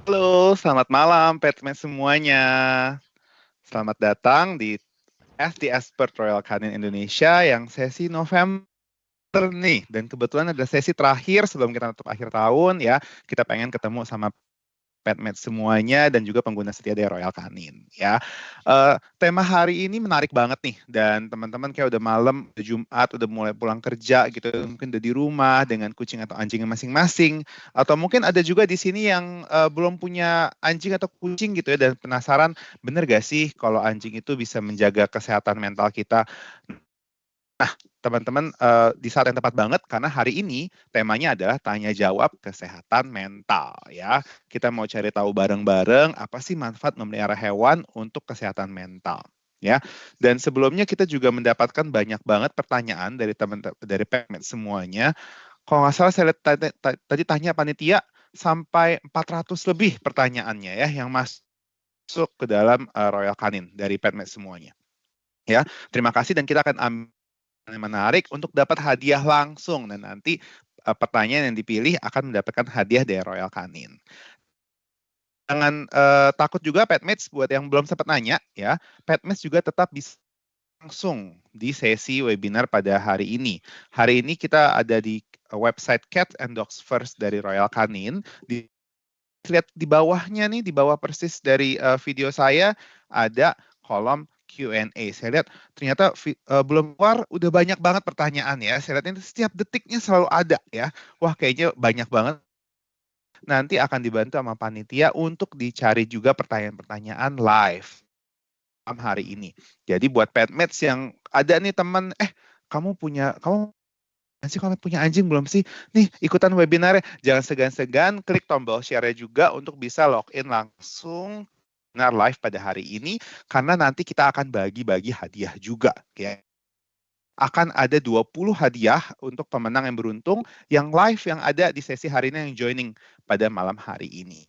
Halo, selamat malam Petmen semuanya. Selamat datang di FT Expert Royal Canin Indonesia yang sesi November nih. Dan kebetulan ada sesi terakhir sebelum kita tutup akhir tahun ya. Kita pengen ketemu sama petmed semuanya dan juga pengguna setia dari Royal Canin ya. Tema hari ini menarik banget nih dan teman-teman kayak udah malam, udah Jumat, udah mulai pulang kerja gitu, mungkin udah di rumah dengan kucing atau anjingnya masing-masing, atau mungkin ada juga di sini yang belum punya anjing atau kucing gitu ya dan penasaran bener gak sih kalau anjing itu bisa menjaga kesehatan mental kita. Teman-teman, di saat yang tepat banget karena hari ini temanya adalah tanya jawab kesehatan mental ya. Kita mau cari tahu bareng-bareng apa sih manfaat memelihara hewan untuk kesehatan mental ya. Dan sebelumnya kita juga mendapatkan banyak banget pertanyaan dari dari petmed semuanya. Kalau nggak salah saya lihat tadi tanya panitia sampai 400 lebih pertanyaannya ya yang masuk ke dalam Royal Canin dari petmed semuanya. Ya, terima kasih dan kita akan ambil yang menarik untuk dapat hadiah langsung dan nanti pertanyaan yang dipilih akan mendapatkan hadiah dari Royal Canin. Jangan takut juga petmates buat yang belum sempat nanya ya, petmates juga tetap bisa langsung di sesi webinar pada hari ini. Hari ini kita ada di website Cats and Dogs First dari Royal Canin. Lihat di bawahnya nih, di bawah persis dari video saya ada kolom Q&A. Saya lihat ternyata belum keluar udah banyak banget pertanyaan ya. Saya lihat ini setiap detiknya selalu ada ya. Wah, kayaknya banyak banget. Nanti akan dibantu sama panitia untuk dicari juga pertanyaan-pertanyaan live hari ini. Jadi buat petmates yang ada nih teman, kamu sih kalau punya anjing belum sih? Nih ikutan webinarnya. Jangan segan-segan klik tombol share juga untuk bisa login langsung webinar live pada hari ini karena nanti kita akan bagi-bagi hadiah juga ya. Akan ada 20 hadiah untuk pemenang yang beruntung yang live yang ada di sesi hari ini yang joining pada malam hari ini.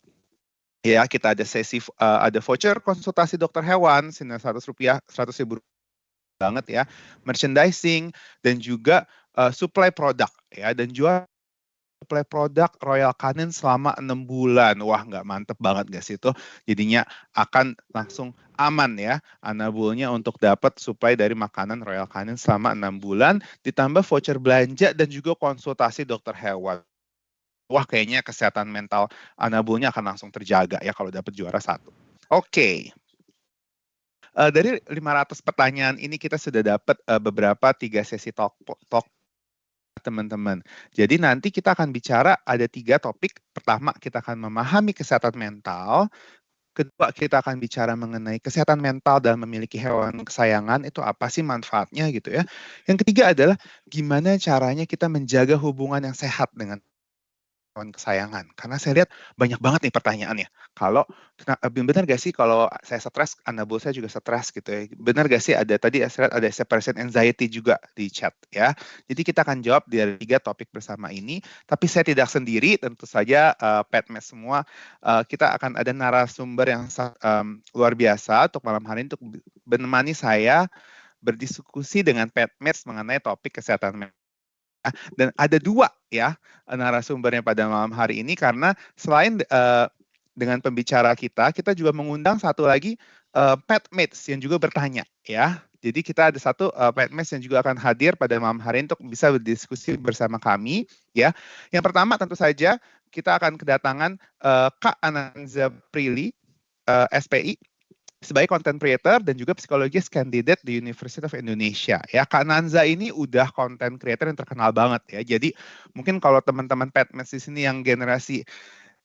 Ya, kita ada sesi ada voucher konsultasi dokter hewan senilai Rp100, Rp100.000 banget ya, merchandising dan juga supply produk ya dan jual supply produk Royal Canin selama 6 bulan. Wah, nggak mantep banget nggak sih itu? Jadinya akan langsung aman ya anabulnya untuk dapat supply dari makanan Royal Canin selama 6 bulan, ditambah voucher belanja dan juga konsultasi dokter hewan. Wah, kayaknya kesehatan mental anabulnya akan langsung terjaga ya kalau dapat juara 1. Oke. Dari 500 pertanyaan ini kita sudah dapat beberapa 3 sesi talk teman-teman. Jadi nanti kita akan bicara ada 3 topik. Pertama, kita akan memahami kesehatan mental. Kedua, kita akan bicara mengenai kesehatan mental dan memiliki hewan kesayangan, itu apa sih manfaatnya gitu ya. Yang ketiga adalah gimana caranya kita menjaga hubungan yang sehat dengan hewan kesayangan. Karena saya lihat banyak banget nih pertanyaannya. Kalau benar gak sih kalau saya stres, anabul saya juga stres gitu ya. Benar gak sih ada tadi saya lihat ada separation anxiety juga di chat ya. Jadi kita akan jawab dari 3 topik bersama ini. Tapi saya tidak sendiri, tentu saja petmed semua. Kita akan ada narasumber yang luar biasa untuk malam hari ini untuk menemani saya berdiskusi dengan petmed mengenai topik kesehatan mental. Dan ada 2 ya narasumbernya pada malam hari ini karena selain dengan pembicara kita juga mengundang satu lagi petmates yang juga bertanya ya. Jadi kita ada satu petmates yang juga akan hadir pada malam hari ini untuk bisa berdiskusi bersama kami ya. Yang pertama tentu saja kita akan kedatangan Kak Ananza Prilly, SPI, sebagai content creator dan juga psikologis candidate di University of Indonesia. Ya, Kak Nanza ini udah content creator yang terkenal banget ya. Jadi mungkin kalau teman-teman petmates di sini yang generasi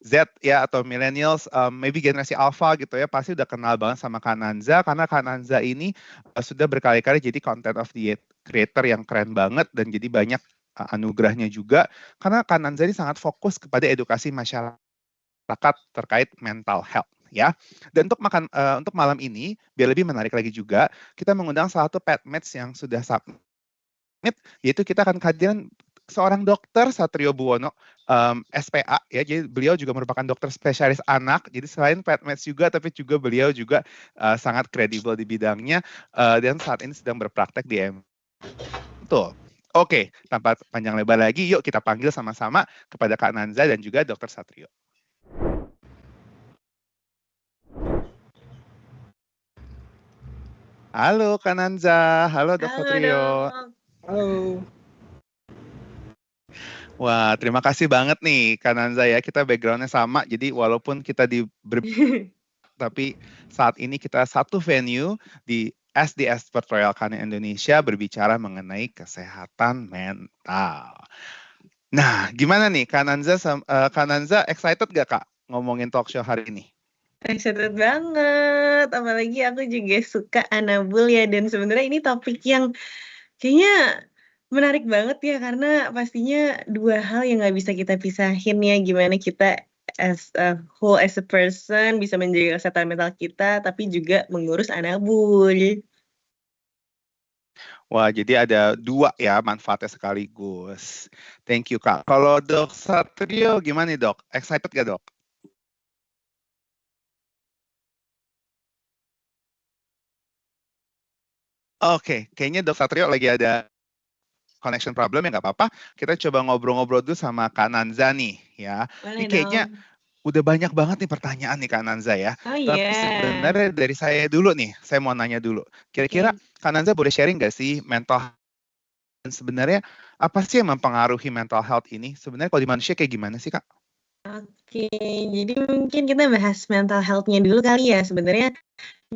Z ya atau millennials, maybe generasi alpha gitu ya, pasti udah kenal banget sama Kak Nanza karena Kak Nanza ini sudah berkali-kali jadi content of the creator yang keren banget dan jadi banyak anugerahnya juga karena Kak Nanza ini sangat fokus kepada edukasi masyarakat terkait mental health ya. Dan untuk malam ini biar lebih menarik lagi juga, kita mengundang salah satu petmates yang sudah submit, yaitu kita akan kehadiran seorang dokter Satrio Buwono, SPA ya. Jadi beliau juga merupakan dokter spesialis anak. Jadi selain petmates juga, tapi juga beliau juga sangat kredibel di bidangnya dan saat ini sedang berpraktek di Betul. Oke, tanpa panjang lebar lagi, yuk kita panggil sama-sama kepada Kak Nanza dan juga Dokter Satrio. Halo Kananza, halo Dok Halo Satrio. dok. Halo. Wah, terima kasih banget nih Kananza ya. Kita backgroundnya sama, jadi walaupun kita tapi saat ini kita satu venue di SDS Sport Royal Canin Indonesia berbicara mengenai kesehatan mental. Nah, gimana nih Kananza excited gak Kak ngomongin talk show hari ini? Excited banget, apalagi aku juga suka Anabul ya, dan sebenarnya ini topik yang kayaknya menarik banget ya, karena pastinya dua hal yang nggak bisa kita pisahin ya, gimana kita as a whole, as a person bisa menjaga kesehatan mental kita, tapi juga mengurus Anabul. Wah, jadi ada dua ya manfaatnya sekaligus. Thank you, Kak. Kalau Dok Satrio gimana nih, Dok? Excited gak, Dok? Oke, kayaknya Dok Satrio lagi ada connection problem ya, nggak apa-apa. Kita coba ngobrol-ngobrol dulu sama Kak Nanza nih ya. Ini Boleh kayaknya dong. udah banyak banget nih pertanyaan nih Kak Nanza ya. Oh Tapi iya. sebenarnya dari saya dulu nih, saya mau nanya dulu. Kira-kira Oke. Kak Nanza boleh sharing nggak sih mental dan sebenarnya apa sih yang mempengaruhi mental health ini? Sebenarnya kalau di manusia kayak gimana sih, Kak? Oke, jadi mungkin kita bahas mental health-nya dulu kali ya. Sebenarnya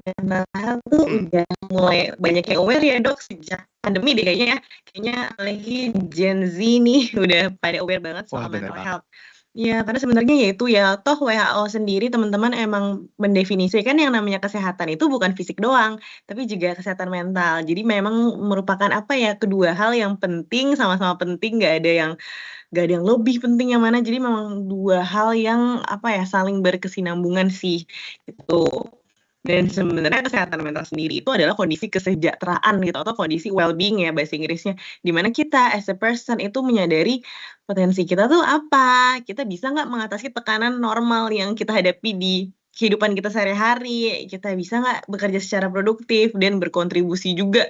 mental health tuh Hmm. udah mulai banyak yang aware ya dok sejak pandemi deh kayaknya ya. Kayaknya apalagi Gen Z nih udah pada aware banget Wah, soal bener mental banget. health. Ya, karena sebenarnya yaitu ya, toh WHO sendiri teman-teman emang mendefinisikan yang namanya kesehatan itu bukan fisik doang, tapi juga kesehatan mental. Jadi memang merupakan apa ya, kedua hal yang penting, sama-sama penting, nggak ada yang lebih penting yang mana. Jadi memang dua hal yang apa ya, saling berkesinambungan sih gitu. Dan sebenarnya kesehatan mental sendiri itu adalah kondisi kesejahteraan gitu, atau kondisi well-being ya bahasa Inggrisnya, di mana kita as a person itu menyadari potensi kita tuh apa, kita bisa nggak mengatasi tekanan normal yang kita hadapi di kehidupan kita sehari-hari, kita bisa nggak bekerja secara produktif dan berkontribusi juga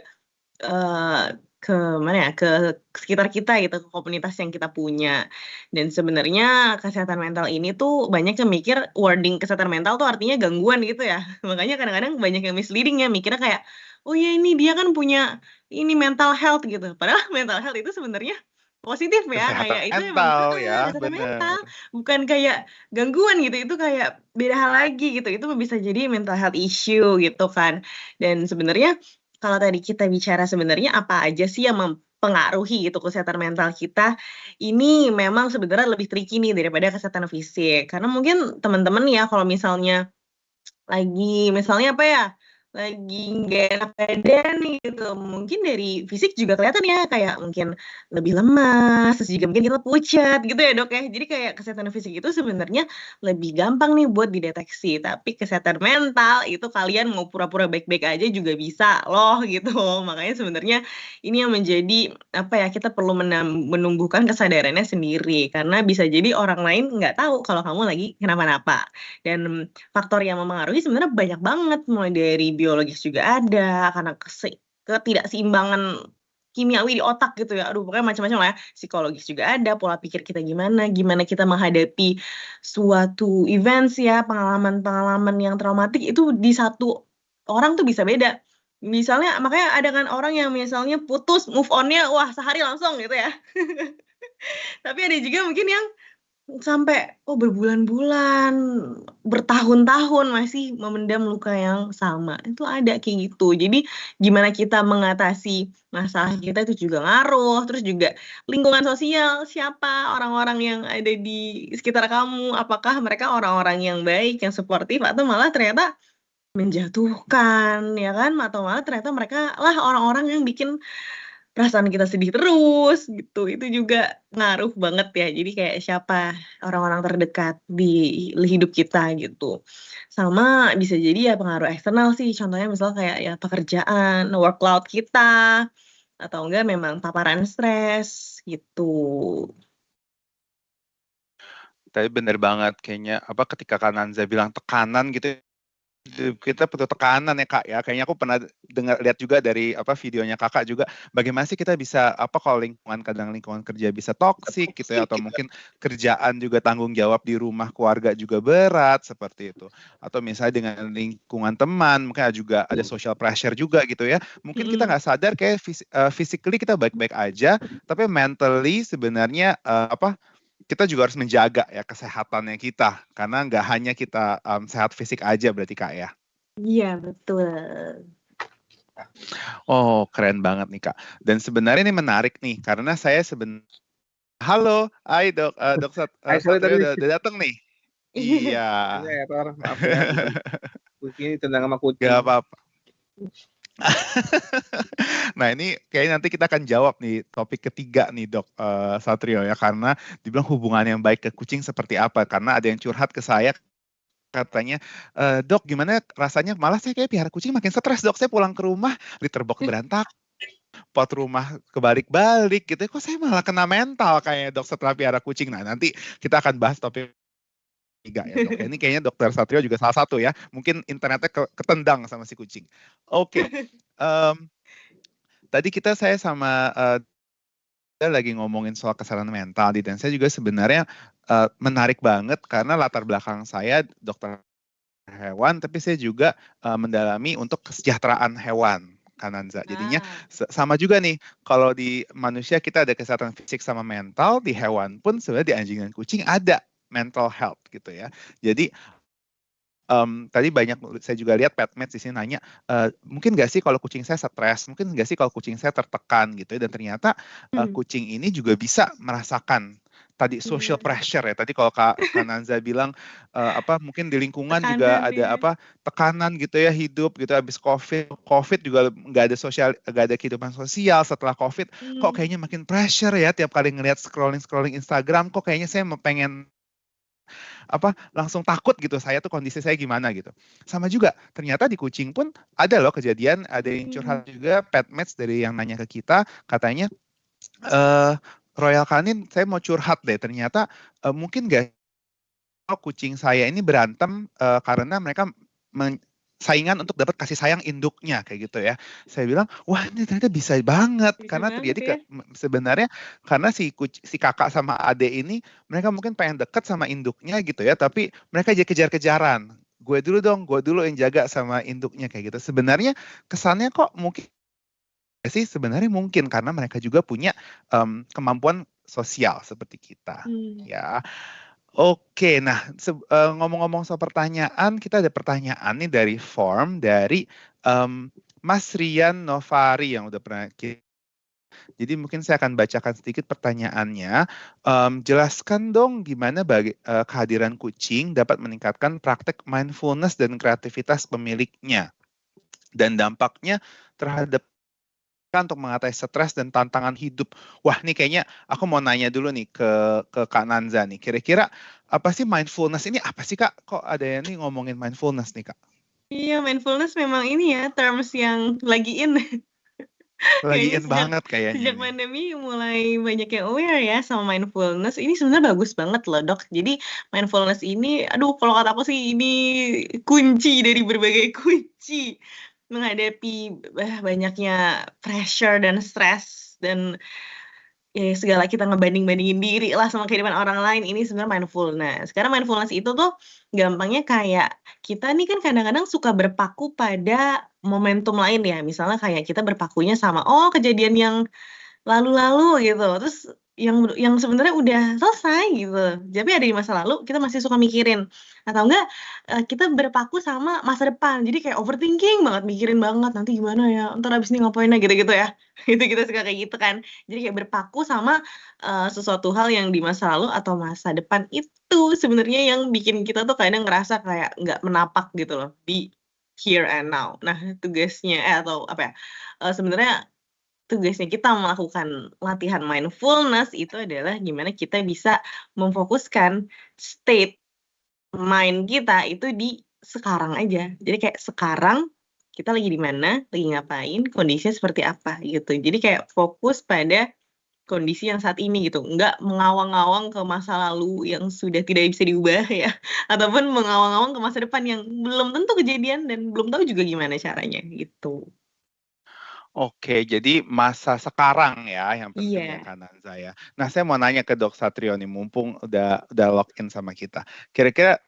ke mana ya, ke sekitar kita gitu, ke komunitas yang kita punya. Dan sebenarnya kesehatan mental ini tuh banyak yang mikir wording kesehatan mental tuh artinya gangguan gitu ya. Makanya kadang-kadang banyak yang misleading ya, mikirnya kayak, "Oh ya ini dia kan punya ini mental health," gitu. Padahal mental health itu sebenarnya positif ya, Kesehatan kayak itu emang mental ya, kesehatan mental, bener. bukan kayak gangguan gitu, itu kayak beda hal lagi gitu, itu bisa jadi mental health issue gitu kan. Dan sebenarnya kalau tadi kita bicara sebenarnya apa aja sih yang mempengaruhi gitu kesehatan mental kita, ini memang sebenarnya lebih tricky nih daripada kesehatan fisik. Karena mungkin teman-teman ya kalau misalnya lagi misalnya apa ya, lagi nggak enak badan nih gitu, mungkin dari fisik juga kelihatan ya, kayak mungkin lebih lemas, terus juga mungkin kita pucat gitu ya Dok ya. Jadi kayak kesehatan fisik itu sebenarnya lebih gampang nih buat dideteksi, tapi kesehatan mental itu kalian mau pura-pura baik-baik aja juga bisa loh gitu. Makanya sebenarnya ini yang menjadi apa ya, kita perlu menumbuhkan kesadarannya sendiri, karena bisa jadi orang lain nggak tahu kalau kamu lagi kenapa-napa. Dan faktor yang mempengaruhi sebenarnya banyak banget, mulai dari biologis juga ada, karena ketidakseimbangan kimiawi di otak gitu ya, aduh pokoknya macam-macam lah ya, psikologis juga ada, pola pikir kita gimana, gimana kita menghadapi suatu events ya, pengalaman-pengalaman yang traumatik itu di satu orang tuh bisa beda. Misalnya makanya ada kan orang yang misalnya putus, move on-nya wah sehari langsung gitu ya. Tapi ada juga mungkin yang sampai, oh berbulan-bulan, bertahun-tahun masih memendam luka yang sama, itu ada kayak gitu. Jadi gimana kita mengatasi masalah kita itu juga ngaruh, terus juga lingkungan sosial, siapa orang-orang yang ada di sekitar kamu, apakah mereka orang-orang yang baik, yang suportif, atau malah ternyata menjatuhkan, ya kan? Atau malah ternyata mereka lah orang-orang yang bikin perasaan kita sedih terus gitu, itu juga ngaruh banget ya. Jadi kayak siapa orang-orang terdekat di hidup kita gitu. Sama bisa jadi ya pengaruh eksternal sih, contohnya misal kayak ya pekerjaan, workload kita, atau enggak memang paparan stres gitu. Tapi bener banget kayaknya apa ketika Kananza bilang tekanan gitu hidup kita penuh tekanan ya Kak ya. Kayaknya aku pernah lihat juga dari videonya Kakak juga bagaimana sih kita bisa kalau kadang lingkungan kerja bisa toksik gitu ya, atau mungkin kerjaan juga tanggung jawab di rumah keluarga juga berat seperti itu. Atau misalnya dengan lingkungan teman mungkin juga ada social pressure juga gitu ya. Mungkin kita nggak sadar kayak physically kita baik-baik aja, tapi mentally sebenarnya kita juga harus menjaga ya kesehatannya kita, karena nggak hanya kita sehat fisik aja berarti Kak ya. Iya, betul. Oh, keren banget nih Kak. Dan sebenarnya ini menarik nih, karena saya halo, hai Dok, Dok Satrio udah datang nih. Iya. Iya, maaf ya, kucing tendang sama kucing. Gak apa-apa. Nah ini kayaknya nanti kita akan jawab nih topik ketiga nih Dok Satrio ya, karena dibilang hubungan yang baik ke kucing seperti apa, karena ada yang curhat ke saya katanya, Dok gimana rasanya, malah saya kayak pelihara kucing makin stres Dok, saya pulang ke rumah litter box berantakan, pot rumah kebalik-balik gitu, kok saya malah kena mental kayaknya Dok setelah pelihara kucing. Nah nanti kita akan bahas topik tiga ya Dok. Ini kayaknya Dokter Satrio juga salah satu ya. Mungkin internetnya ketendang sama si kucing. Oke. Tadi saya sama lagi ngomongin soal kesehatan mental dan saya juga sebenarnya menarik banget karena latar belakang saya dokter hewan, tapi saya juga mendalami untuk kesejahteraan hewan. Kananza. Jadinya sama juga nih, kalau di manusia kita ada kesehatan fisik sama mental, di hewan pun sebenarnya di anjing dan kucing ada mental health gitu ya. Jadi tadi banyak saya juga lihat petmeds di sini nanya, mungkin nggak sih kalau kucing saya stres, mungkin nggak sih kalau kucing saya tertekan gitu ya, dan ternyata kucing ini juga bisa merasakan tadi social pressure ya. Tadi kalau Kak Nanza bilang mungkin di lingkungan tekanan juga ada tekanan gitu ya, hidup gitu habis COVID juga nggak ada kehidupan sosial setelah COVID. Kok kayaknya makin pressure ya, tiap kali ngelihat scrolling Instagram kok kayaknya saya pengen langsung takut gitu, saya tuh kondisi saya gimana gitu. Sama juga ternyata di kucing pun ada loh kejadian, ada yang curhat juga petmeds dari yang nanya ke kita, katanya Royal Canin saya mau curhat deh, ternyata mungkin gak kucing saya ini berantem karena mereka saingan untuk dapat kasih sayang induknya kayak gitu ya. Saya bilang, wah ini ternyata bisa banget, karena terjadi sebenarnya karena si kakak sama adik ini mereka mungkin pengen deket sama induknya gitu ya, tapi mereka jadi kejar-kejaran. Gue dulu yang jaga sama induknya kayak gitu. Sebenarnya kesannya kok mungkin sih, sebenarnya mungkin karena mereka juga punya kemampuan sosial seperti kita ya. Oke, nah ngomong-ngomong soal pertanyaan, kita ada pertanyaan nih dari form dari Mas Rian Novari yang udah pernah jadi mungkin saya akan bacakan sedikit pertanyaannya. Jelaskan dong gimana kehadiran kucing dapat meningkatkan praktek mindfulness dan kreativitas pemiliknya dan dampaknya terhadap untuk mengatasi stres dan tantangan hidup. Wah, nih kayaknya aku mau nanya dulu nih ke Kak Nanza nih. Kira-kira apa sih mindfulness ini? Apa sih Kak? Kok ada yang nih ngomongin mindfulness nih Kak? Iya, mindfulness memang ini ya terms yang lagi in. Lagi in banget kayaknya. Sejak pandemi mulai banyak yang aware ya sama mindfulness. Ini sebenarnya bagus banget loh Dok. Jadi mindfulness ini, aduh kalau kata aku sih ini kunci dari berbagai kunci menghadapi banyaknya pressure dan stres dan ya segala kita ngebanding-bandingin diri lah sama kehidupan orang lain, ini sebenarnya mindfulness. Karena mindfulness itu tuh gampangnya kayak kita nih kan kadang-kadang suka berpaku pada momentum lain ya, misalnya kayak kita berpakunya sama, oh kejadian yang lalu-lalu gitu, terus yang sebenarnya udah selesai gitu, tapi ada di masa lalu kita masih suka mikirin, atau enggak, kita berpaku sama masa depan, jadi kayak overthinking banget, mikirin banget, "Nanti gimana ya? Entar abis ini ngapain ya?" Gitu-gitu ya. Itu kita suka kayak gitu kan. Jadi kayak berpaku sama, sesuatu hal yang di masa lalu atau masa depan itu sebenarnya yang bikin kita tuh kadang ngerasa kayak nggak menapak gitu loh, di here and now. Nah tugasnya atau apa ya, sebenarnya tugasnya kita melakukan latihan mindfulness itu adalah gimana kita bisa memfokuskan state mind kita itu di sekarang aja. Jadi kayak sekarang kita lagi di mana, lagi ngapain, kondisinya seperti apa gitu. Jadi kayak fokus pada kondisi yang saat ini gitu, nggak mengawang-awang ke masa lalu yang sudah tidak bisa diubah ya, ataupun mengawang-awang ke masa depan yang belum tentu kejadian dan belum tahu juga gimana caranya, gitu. Oke, jadi masa sekarang ya yang penting ya Iya. Kananza ya. Nah, saya mau nanya ke Dok Satrio nih, mumpung udah lock in sama kita. Kira-kira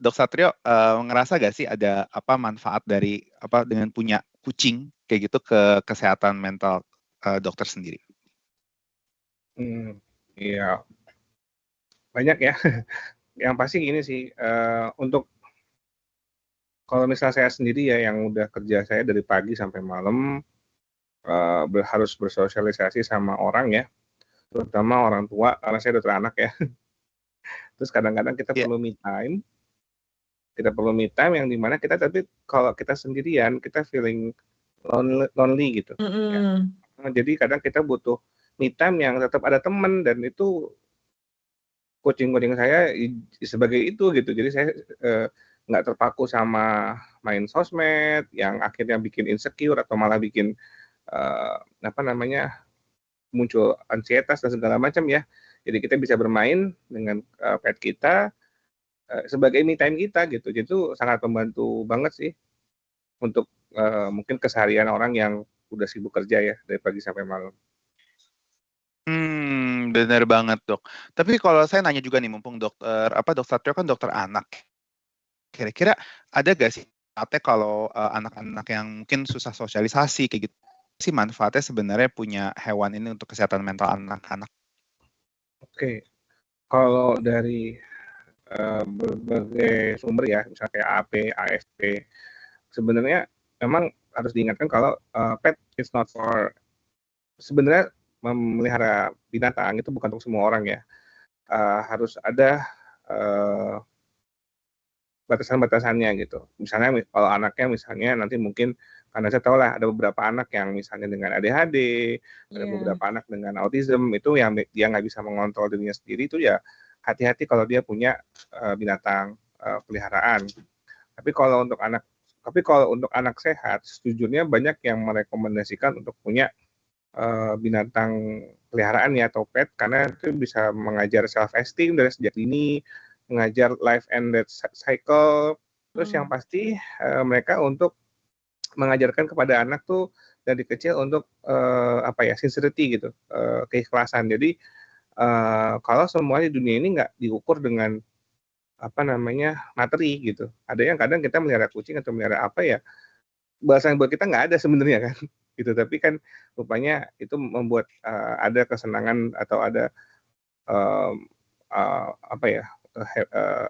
Dok Satrio ngerasa gak sih ada apa manfaat dari apa dengan punya kucing kayak gitu ke kesehatan mental dokter sendiri? Iya, banyak ya. Yang pasti gini sih, untuk kalau misalnya saya sendiri ya yang udah kerja saya dari pagi sampai malam, harus bersosialisasi sama orang ya, terutama orang tua karena saya dokter anak ya. Terus kadang-kadang Iya. kita perlu me time yang dimana kita tapi kalau kita sendirian, kita feeling lonely gitu ya. Mhm. Jadi kadang kita butuh me time yang tetap ada teman dan itu kucing-kucing saya sebagai itu gitu. Jadi saya, nggak terpaku sama main sosmed yang akhirnya bikin insecure atau malah bikin, apa namanya, muncul ansietas dan segala macam ya. Jadi kita bisa bermain dengan, pet kita, sebagai me time kita gitu. Jadi itu sangat membantu banget sih untuk, mungkin keseharian orang yang udah sibuk kerja ya dari pagi sampai malam. Bener banget Dok. Tapi kalau saya nanya juga nih, mumpung Dok Satrio kan dokter anak. Kira-kira ada gak sih manfaatnya kalau anak-anak yang mungkin susah sosialisasi kayak gitu sih manfaatnya sebenarnya punya hewan ini untuk kesehatan mental anak-anak? Oke, kalau dari, berbagai sumber ya, misalnya kayak AP, AFP, sebenarnya memang harus diingatkan kalau, pet is not for sebenarnya memelihara binatang itu bukan untuk semua orang ya, harus ada, eee, batasan-batasannya gitu. Misalnya kalau anaknya misalnya nanti mungkin karena saya tahu lah ada beberapa anak yang misalnya dengan ADHD, ada Iya. beberapa anak dengan autism itu yang dia nggak bisa mengontrol dirinya sendiri itu ya hati-hati kalau dia punya, binatang, peliharaan. Tapi kalau untuk anak sehat sejujurnya banyak yang merekomendasikan untuk punya, binatang peliharaan ya atau pet karena itu bisa mengajar self esteem dari sejak dini, mengajar life and death cycle, terus yang Mmm. pasti, mereka untuk mengajarkan kepada anak tuh dari kecil untuk, apa ya, sincerity gitu, keikhlasan. Jadi, kalau semua di dunia ini nggak diukur dengan, apa namanya, materi gitu. Ada yang kadang kita melihara kucing atau melihara apa ya, bahasa buat kita nggak ada sebenarnya kan, gitu. Tapi kan rupanya itu membuat, ada kesenangan atau ada, mmm, apa ya,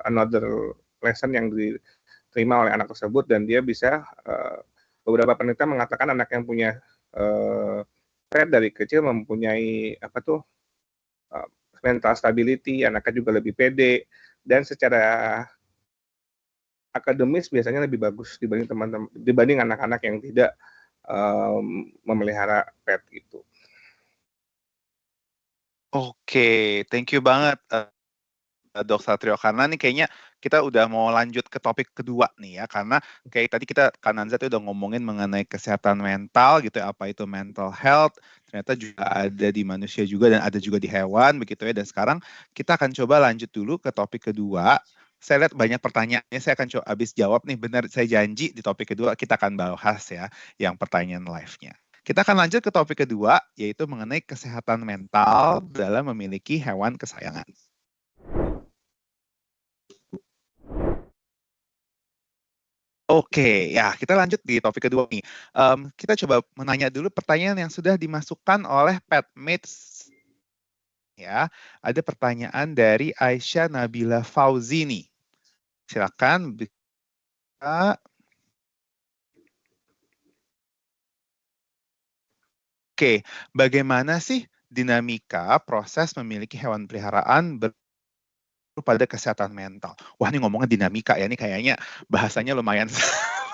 another lesson yang diterima oleh anak tersebut dan dia bisa, beberapa penelitian mengatakan anak yang punya, pet dari kecil mempunyai apa tuh, eee, mental stability, anaknya juga lebih pede dan secara akademis biasanya lebih bagus dibanding anak-anak yang tidak, memelihara pet gitu. Oke, thank you banget Dok Satrio karena nih kayaknya kita udah mau lanjut ke topik kedua nih ya karena kayak tadi kita Kananza tuh udah ngomongin mengenai kesehatan mental gitu ya, apa itu mental health ternyata juga ada di manusia juga dan ada juga di hewan begitu ya dan sekarang kita akan coba lanjut dulu ke topik kedua. Saya lihat banyak pertanyaannya, saya akan coba habis jawab nih benar saya janji di topik kedua kita akan bahas ya yang pertanyaan live-nya. Kita akan lanjut ke topik kedua yaitu mengenai kesehatan mental dalam memiliki hewan kesayangan. Oke, ya kita lanjut di topik kedua nih. Kita coba menanya dulu pertanyaan yang sudah dimasukkan oleh Petmates. Ya, ada pertanyaan dari Aisyah Nabila Fauzi nih. Silakan bisa. Oke, bagaimana sih dinamika proses memiliki hewan peliharaan pada kesehatan mental? Wah, ini ngomongnya dinamika ya, ini kayaknya bahasanya lumayan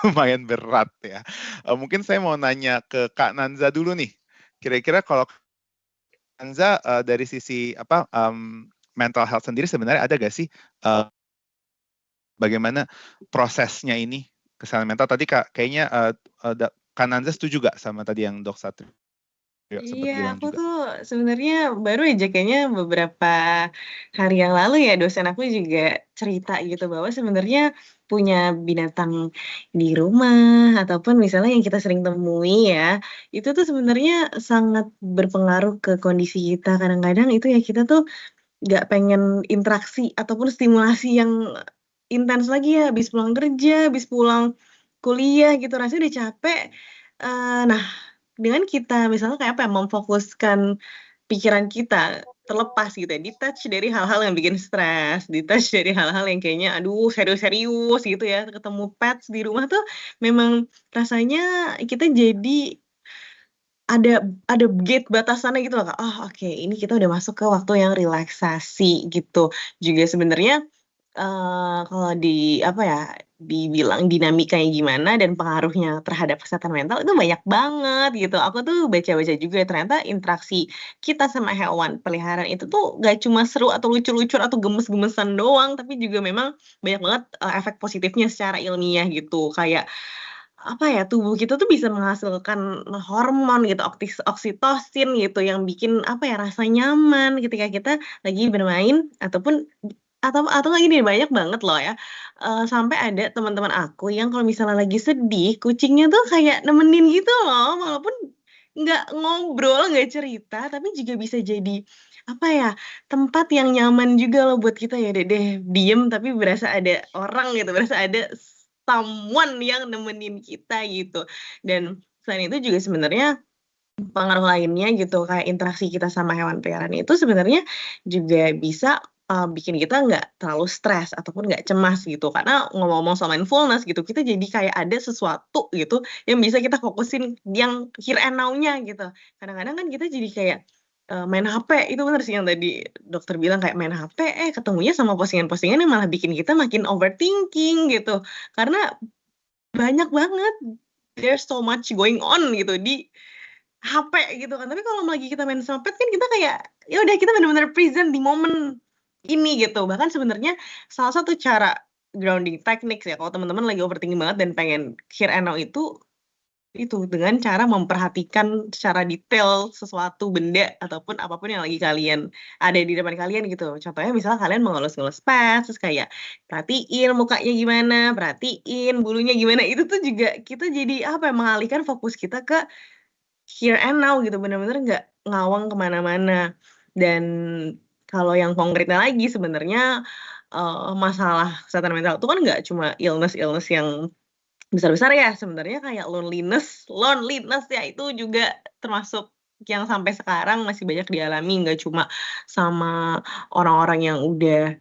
lumayan berat ya. Mungkin saya mau nanya ke Kak Nanza dulu nih. Kira-kira kalau Kanza, dari sisi apa, mental health sendiri sebenarnya ada nggak sih, eee, bagaimana prosesnya ini, kesehatan mental tadi kayaknya, Kak Nanza setuju nggak sama tadi yang Dok Satrio Ya sempet Iya, bilang aku juga. tuh sebenarnya baru aja kayaknya beberapa hari yang lalu ya dosen aku juga cerita gitu bahwa sebenarnya punya binatang di rumah ataupun misalnya yang kita sering temui ya, itu tuh sebenarnya sangat berpengaruh ke kondisi kita. Kadang-kadang itu ya kita tuh nggak pengen interaksi ataupun stimulasi yang intens lagi ya, habis pulang kerja, habis pulang kuliah gitu, rasanya udah capek, nah dengan kita misalnya kayak apa ya, memfokuskan pikiran kita terlepas gitu ya, detach dari hal-hal yang bikin stres, detach dari hal-hal yang kayaknya aduh serius-serius gitu ya, ketemu pets di rumah tuh memang rasanya kita jadi ada gate batasannya gitu loh, Kak. Oh, oke, ini kita udah masuk ke waktu yang relaksasi gitu. Juga sebenarnya, kalau apa ya, dibilang dinamikanya gimana dan pengaruhnya terhadap kesehatan mental itu banyak banget gitu. Aku tuh baca-baca juga ternyata interaksi kita sama hewan peliharaan itu tuh gak cuma seru atau lucu-lucuan atau gemes-gemesan doang, tapi juga memang banyak banget, efek positifnya secara ilmiah gitu. Kayak apa ya, tubuh kita tuh bisa menghasilkan hormon gitu, oksitosin gitu yang bikin apa ya, rasa nyaman ketika kita lagi bermain ataupun atau nggak gini, banyak banget loh ya, sampai ada teman-teman aku yang kalau misalnya lagi sedih, kucingnya tuh kayak nemenin gitu loh, walaupun nggak ngobrol, nggak cerita, tapi juga bisa jadi, apa ya, tempat yang nyaman juga loh buat kita ya, deh diem tapi berasa ada orang gitu, berasa ada someone yang nemenin kita gitu. Dan selain itu juga sebenarnya pengaruh lainnya gitu, kayak interaksi kita sama hewan peliharaan itu sebenarnya juga bisa, bikin kita nggak terlalu stres ataupun nggak cemas gitu. Karena ngomong-ngomong soal mindfulness gitu, kita jadi kayak ada sesuatu gitu yang bisa kita fokusin yang here and now-nya gitu. Kadang-kadang kan kita jadi kayak, main HP, itu bener sih yang tadi dokter bilang kayak main HP, ketemunya sama postingan-postingan yang malah bikin kita makin overthinking gitu. Karena banyak banget, there's so much going on gitu di HP gitu kan, tapi kalau lagi kita main sama pet kan kita kayak, ya udah kita bener-bener present di momen ini gitu. Bahkan sebenarnya salah satu cara grounding techniques ya, kalau teman-teman lagi overthinking banget dan pengen here and now itu dengan cara memperhatikan secara detail sesuatu benda ataupun apapun yang lagi kalian ada di depan kalian gitu. Contohnya misalnya kalian mau ngelus-ngelus pet, terus kayak perhatiin mukanya gimana, perhatiin bulunya gimana, itu tuh juga kita jadi apa ya, mengalihkan fokus kita ke here and now gitu, bener-bener nggak ngawang ke mana-mana. Dan kalau yang konkretnya lagi sebenarnya, masalah kesehatan mental itu kan nggak cuma illness-illness yang besar-besar ya, sebenarnya kayak loneliness loneliness ya itu juga termasuk yang sampai sekarang masih banyak dialami, nggak cuma sama orang-orang yang udah,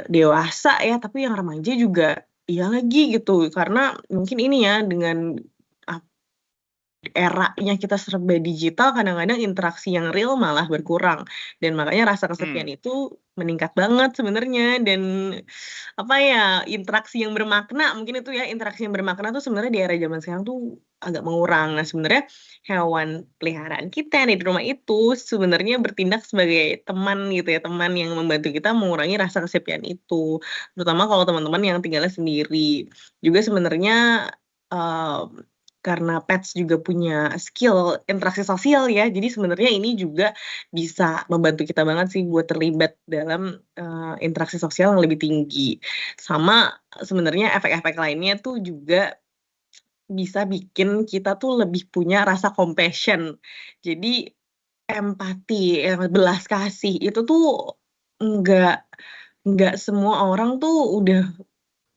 dewasa ya, tapi yang remaja juga iya lagi gitu. Karena mungkin ini ya, dengan eranya kita serba digital, kadang-kadang interaksi yang real malah berkurang, dan makanya rasa kesepian Hmm. itu meningkat banget sebenarnya. Dan apa ya, interaksi yang bermakna, mungkin itu ya, interaksi yang bermakna tuh sebenarnya di era zaman sekarang tuh agak mengurang. Nah, sebenarnya hewan peliharaan kita yang ada di rumah itu sebenarnya bertindak sebagai teman gitu ya, teman yang membantu kita mengurangi rasa kesepian itu, terutama kalau teman-teman yang tinggalnya sendiri. Juga sebenarnya, mmm karena pets juga punya skill interaksi sosial ya, jadi sebenarnya ini juga bisa membantu kita banget sih buat terlibat dalam, interaksi sosial yang lebih tinggi. Sama sebenarnya efek-efek lainnya tuh juga bisa bikin kita tuh lebih punya rasa compassion. Jadi empati, belas kasih itu tuh enggak enggak semua orang tuh udah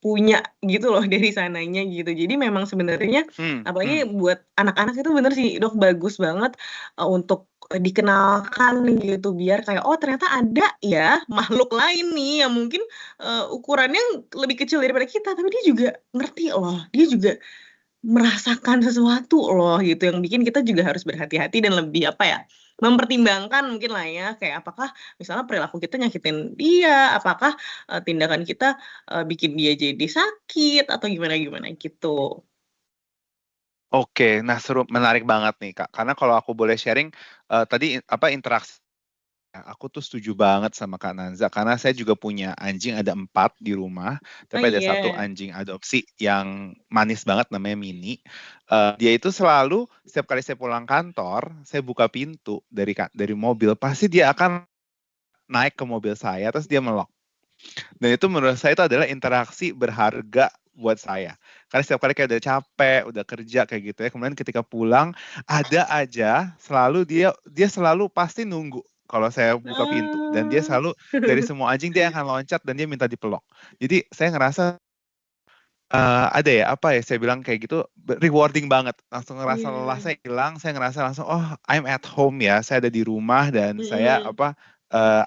punya gitu loh dari sananya gitu. Jadi memang sebenarnya Hmm. apalagi buat anak-anak itu bener sih Dok, bagus banget, untuk, dikenalkan gitu biar kayak, "Oh ternyata ada ya makhluk lain nih yang mungkin, ukurannya lebih kecil daripada kita, tapi dia juga ngerti loh, dia juga merasakan sesuatu loh," gitu, yang bikin kita juga harus berhati-hati dan lebih apa ya, mempertimbangkan mungkin lah ya, kayak apakah misalnya perilaku kita nyakitin dia, apakah, tindakan kita, bikin dia jadi sakit atau gimana-gimana gitu. Oke, nah menarik banget nih Kak, karena kalau aku boleh sharing, tadi apa interaksi Aku tuh setuju banget sama Kak Nanza, karena saya juga punya anjing ada 4 di rumah, Oh tapi ada satu iya. anjing adopsi yang manis banget namanya Mini. Dia itu selalu setiap kali saya pulang kantor, saya buka pintu dari mobil, pasti dia akan naik ke mobil saya, terus dia melok. Dan itu menurut saya itu adalah interaksi berharga buat saya. Karena setiap kali kayak udah capek, udah kerja kayak gitu ya, kemudian ketika pulang ada aja selalu dia selalu pasti nunggu kalau saya buka pintu dan dia Ah. selalu dari semua anjing dia akan loncat dan dia minta dipeluk. Jadi saya ngerasa ada ya apa ya saya bilang kayak gitu rewarding banget. Langsung ngerasa lelah Iya. saya hilang, saya ngerasa langsung oh I'm at home ya, saya ada di rumah dan saya Mhm.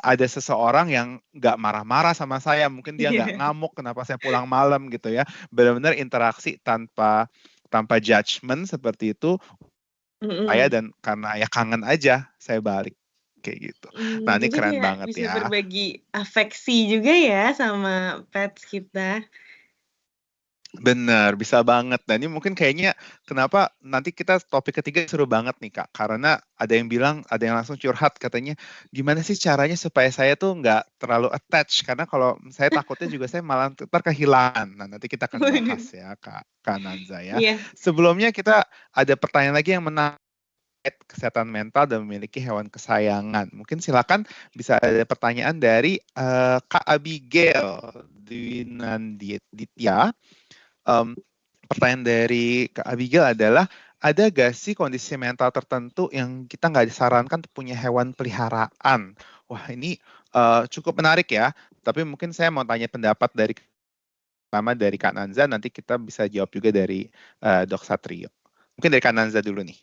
ada seseorang yang nggak marah-marah sama saya, mungkin dia nggak Iya. ngamuk kenapa saya pulang malam gitu ya. Benar-benar interaksi tanpa tanpa judgement seperti itu saya Mhm. dan karena ya kangen aja saya balik kayak gitu. Nah ini Jadi keren kayak banget bisa ya. berbagi afeksi juga ya sama pets kita. Bener, bisa banget. Dan ini mungkin kayaknya kenapa nanti kita topik ketiga seru banget nih Kak. Karena ada yang bilang, ada yang langsung curhat katanya, gimana sih caranya supaya saya tuh nggak terlalu attach. Karena kalau saya takutnya juga saya malah ntar kehilangan. Nah nanti kita akan bahas Waduh. ya Kak Nanza ya. Iya. Sebelumnya kita ada pertanyaan lagi yang menarik kesehatan mental dan memiliki hewan kesayangan. Mungkin silakan bisa ada pertanyaan dari Kak Abigail Dwinanditya. Pertanyaan dari Kak Abigail adalah, ada gak sih kondisi mental tertentu yang kita nggak disarankan untuk punya hewan peliharaan? Wah ini cukup menarik ya, tapi mungkin saya mau tanya pendapat dari pertama dari Kak Nanza, nanti kita bisa jawab juga dari Dok Satrio. Mungkin dari Kak Nanza dulu nih.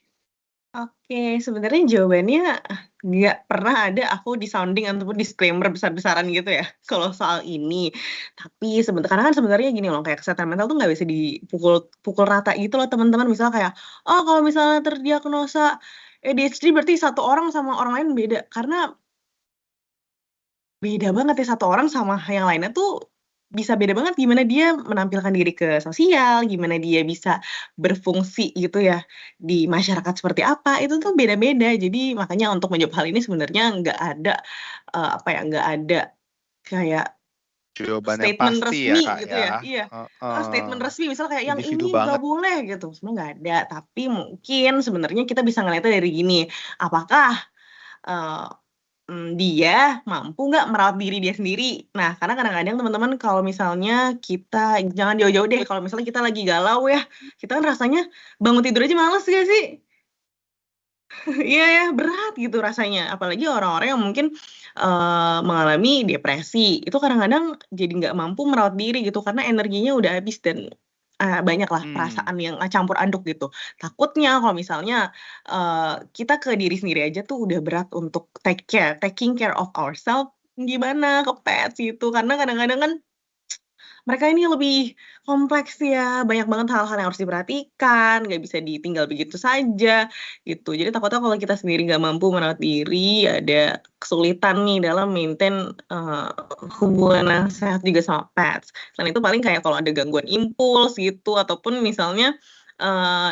Oke, sebenarnya jawabannya nggak pernah ada aku di-sounding ataupun disclaimer besar-besaran gitu ya, kalau soal ini. Tapi karena kan sebenarnya gini loh, kayak kesehatan mental tuh nggak bisa dipukul pukul rata gitu loh teman-teman. Misalnya kayak, "Oh kalau misalnya terdiagnosa ADHD berarti satu orang sama orang lain beda." Karena beda banget ya satu orang sama yang lainnya tuh, bisa beda banget gimana dia menampilkan diri ke sosial, gimana dia bisa berfungsi gitu ya, di masyarakat seperti apa, itu tuh beda-beda. Jadi makanya untuk menjawab hal ini sebenarnya nggak ada, apa ya, nggak ada kayak Jawaban yang statement pasti ya resmi Kak gitu ya, ya. iya, Heeh. statement resmi misal kayak yang Individu ini nggak banget. boleh gitu, sebenarnya nggak ada. Tapi mungkin sebenarnya kita bisa ngelihatnya dari gini, apakah, eee dia mampu nggak merawat diri dia sendiri. Nah, karena kadang-kadang teman-teman kalau misalnya kita jangan jauh-jauh deh, kalau misalnya kita lagi galau ya, kita kan rasanya bangun tidur aja males nggak sih? Iya ya, berat gitu rasanya. Apalagi orang-orang yang mungkin, mengalami depresi, itu kadang-kadang jadi nggak mampu merawat diri gitu, karena energinya udah habis dan, banyaklah Hmm. perasaan yang, campur aduk gitu. Takutnya kalau misalnya, kita ke diri sendiri aja tuh udah berat untuk taking care of ourselves, gimana ke pets gitu. Karena kadang-kadang kan mereka ini lebih kompleks ya, banyak banget hal-hal yang harus diperhatikan, nggak bisa ditinggal begitu saja, gitu. Jadi takutnya kalau kita sendiri nggak mampu merawat diri, ada kesulitan nih dalam maintain, hubungan yang sehat juga sama pets. Selain itu paling kayak kalau ada gangguan impuls gitu, ataupun misalnya,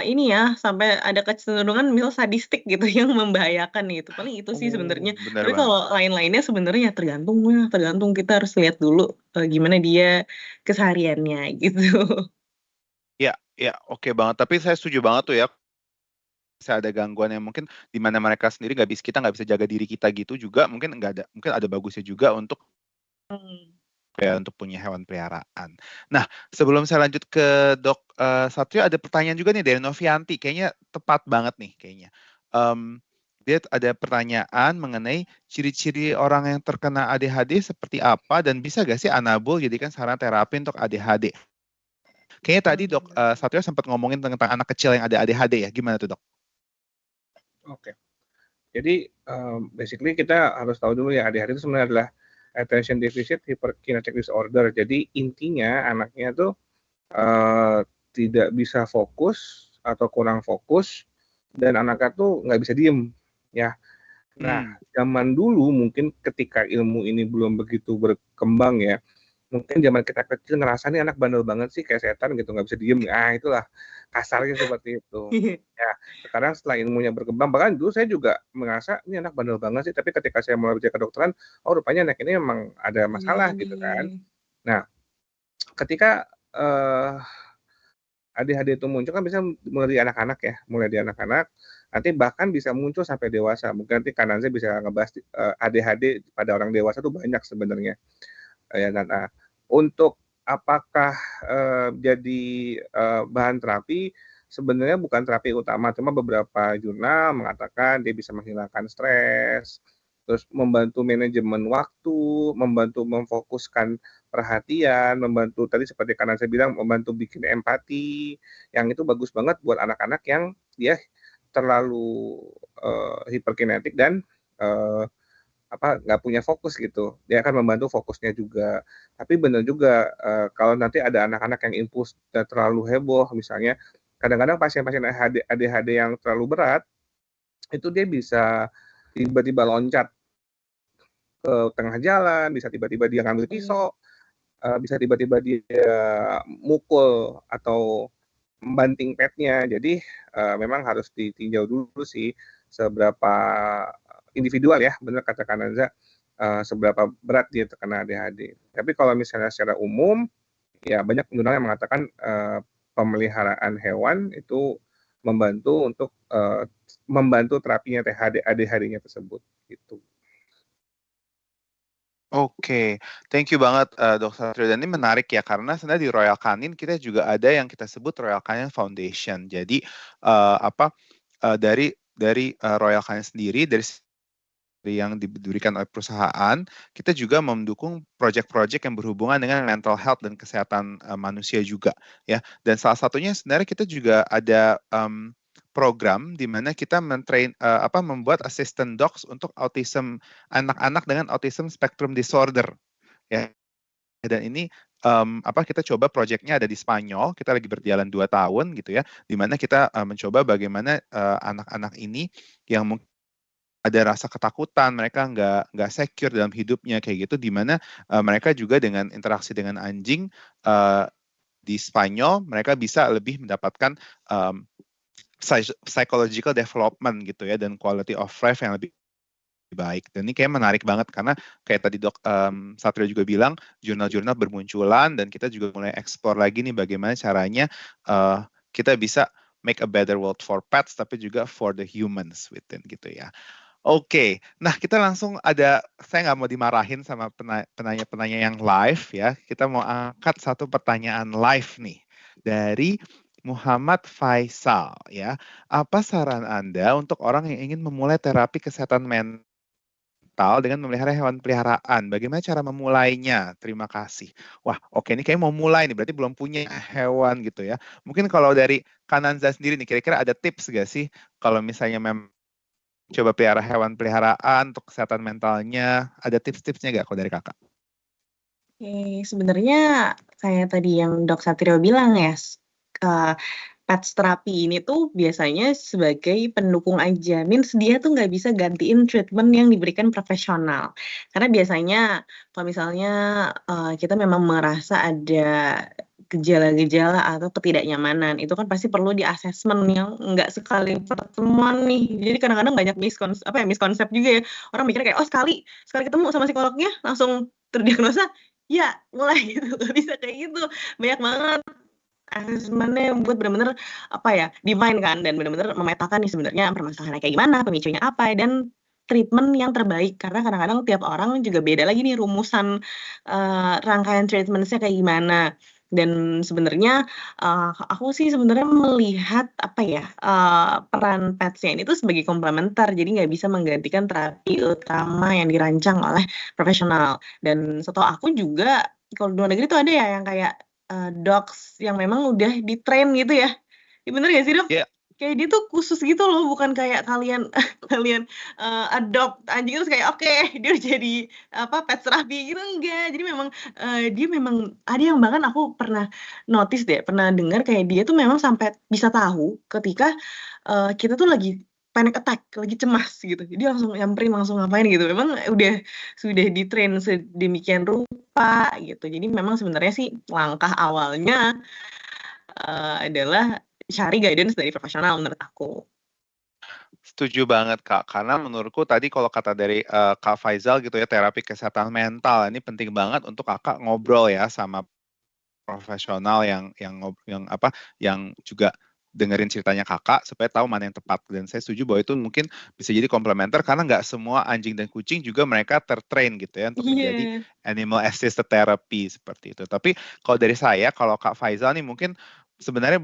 ini ya, sampai ada kecenderungan misal sadistik gitu yang membahayakan gitu, paling itu sih Oh, sebenarnya. benar Tapi banget. kalau lain-lainnya sebenarnya tergantung kita harus lihat dulu, gimana dia kesehariannya gitu. Iya iya, oke banget. Tapi saya setuju banget tuh ya, bisa ada gangguan yang mungkin di mana mereka sendiri kita nggak bisa jaga diri kita gitu juga mungkin ada bagusnya juga untuk Mmm. kayak untuk punya hewan peliharaan. Nah, sebelum saya lanjut ke Dok, Satrio ada pertanyaan juga nih dari Novianti, kayaknya tepat banget nih kayaknya. Dia ada pertanyaan mengenai ciri-ciri orang yang terkena ADHD seperti apa dan bisa nggak sih Anabul jadikan sarana terapi untuk ADHD? Kayaknya tadi Dok, Satrio sempat ngomongin tentang anak kecil yang ada ADHD ya, gimana tuh Dok? Oke. Jadi, basically kita harus tahu dulu ya ADHD itu sebenarnya adalah attention deficit hyperkinetic disorder. Jadi intinya anaknya tuh, tidak bisa fokus atau kurang fokus dan anaknya tuh nggak bisa diem, ya. Nah, Hmm. zaman dulu mungkin ketika ilmu ini belum begitu berkembang ya, mungkin zaman kita kecil ngerasa nih anak bandel banget sih kayak setan gitu, nggak bisa diem, itulah kasarnya seperti itu. Ya, sekarang setelah ilmunya berkembang, bahkan dulu saya juga merasa ini anak bandel banget sih, tapi ketika saya mulai belajar kedokteran, oh rupanya anak ini memang ada masalah gitu kan. Wih. Nah, ketika ADHD itu muncul kan bisa mulai di anak-anak ya, mulai di anak-anak, nanti bahkan bisa muncul sampai dewasa. Mungkin nanti Kananza bisa ngebahas ADHD pada orang dewasa tuh banyak sebenarnya. Nah, untuk apakah jadi bahan terapi, sebenarnya bukan terapi utama, cuma beberapa jurnal mengatakan dia bisa menghilangkan stres, terus membantu manajemen waktu, membantu memfokuskan perhatian, membantu tadi seperti karena saya bilang membantu bikin empati, yang itu bagus banget buat anak-anak yang dia terlalu hiperkinetik dan nggak punya fokus gitu. Dia akan membantu fokusnya juga. Tapi benar juga kalau nanti ada anak-anak yang impuls dan terlalu heboh misalnya, kadang-kadang pasien-pasien ADHD yang terlalu berat itu dia bisa tiba-tiba loncat ke tengah jalan, bisa tiba-tiba dia ngambil pisau, bisa tiba-tiba dia mukul atau membanting petnya. Jadi memang harus ditinjau dulu sih seberapa individual ya, benar kata Kananza, seberapa berat dia terkena ADHD. Tapi kalau misalnya secara umum, ya banyak jurnal yang mengatakan pemeliharaan hewan itu membantu untuk membantu terapinya ADHD-nya tersebut gitu. Oke, thank you banget Dr. Satrio. Dan ini menarik ya karena sebenarnya di Royal Canin kita juga ada yang kita sebut Royal Canin Foundation. Jadi dari Royal Canin sendiri dari yang diberikan oleh perusahaan, kita juga mendukung proyek-proyek yang berhubungan dengan mental health dan kesehatan manusia juga ya. Dan salah satunya sebenarnya kita juga ada program di mana kita membuat assistant dogs untuk autism anak-anak dengan autism spectrum disorder ya. Dan ini kita coba proyeknya ada di Spanyol, kita lagi berjalan 2 tahun gitu ya, di mana kita mencoba bagaimana anak-anak ini yang mungkin ada rasa ketakutan, mereka nggak secure dalam hidupnya kayak gitu, di mana mereka juga dengan interaksi dengan anjing di Spanyol, mereka bisa lebih mendapatkan psychological development gitu ya, dan quality of life yang lebih baik. Dan ini kayak menarik banget karena kayak tadi Satrio juga bilang, jurnal-jurnal bermunculan dan kita juga mulai eksplor lagi nih bagaimana caranya kita bisa make a better world for pets tapi juga for the humans within gitu ya. Oke, nah kita langsung saya nggak mau dimarahin sama penanya-penanya yang live ya. Kita mau angkat satu pertanyaan live nih dari Muhammad Faisal ya. Apa saran Anda untuk orang yang ingin memulai terapi kesehatan mental dengan memelihara hewan peliharaan? Bagaimana cara memulainya? Terima kasih. Wah, oke, ini kayak mau mulai nih, berarti belum punya hewan gitu ya. Mungkin kalau dari Kananza sendiri nih, kira-kira ada tips nggak sih kalau misalnya coba pelihara hewan peliharaan untuk kesehatan mentalnya, ada tips-tipsnya nggak kalau dari kakak? Oke, sebenarnya kayak tadi yang Dok Satrio bilang ya, pets terapi ini tuh biasanya sebagai pendukung aja, means dia tuh nggak bisa gantiin treatment yang diberikan profesional. Karena biasanya kalau misalnya kita memang merasa ada gejala-gejala atau ketidaknyamanan, itu kan pasti perlu di-assessment yang nggak sekali pertemuan nih. Jadi kadang-kadang banyak miskonsep juga ya. Orang mikirnya kayak, "Oh sekali ketemu sama psikolognya langsung terdiagnosa." Ya, mulai gitu, nggak bisa kayak gitu. Banyak banget assessment-nya buat bener-bener, define kan dan bener-bener memetakan nih sebenarnya permasalahannya kayak gimana, pemicunya apa, dan treatment yang terbaik. Karena kadang-kadang tiap orang juga beda lagi nih rumusan, rangkaian treatment-nya kayak gimana. Dan sebenarnya, aku sih sebenarnya melihat, peran pets-nya ini tuh sebagai komplementer, jadi nggak bisa menggantikan terapi utama yang dirancang oleh profesional. Dan setahu aku juga, kalau di luar negeri tuh ada ya yang kayak dogs yang memang udah di-train gitu ya. Ya bener nggak sih, Dok? Iya. Kayak dia tuh khusus gitu loh, bukan kayak kalian kalian, adopt anjing terus kayak, oke, dia udah jadi, pets terapi gitu, enggak. Jadi memang, dia memang ada yang bahkan aku pernah notice deh, pernah dengar kayak dia tuh memang sampai bisa tahu ketika, kita tuh lagi panic attack, lagi cemas gitu. Jadi langsung nyamperin, langsung ngapain gitu. Memang sudah di-train sedemikian rupa gitu. Jadi memang sebenarnya sih langkah awalnya adalah cari guidance dari profesional menurut aku. Setuju banget Kak, karena menurutku tadi kalau kata dari Kak Faizal gitu ya, terapi kesehatan mental ini penting banget untuk Kakak ngobrol ya sama profesional yang juga dengerin ceritanya Kakak supaya tahu mana yang tepat. Dan saya setuju bahwa itu mungkin bisa jadi komplementer karena nggak semua anjing dan kucing juga mereka tertrain gitu ya untuk menjadi Iya. animal assisted therapy seperti itu. Tapi kalau dari saya, kalau Kak Faizal nih mungkin sebenarnya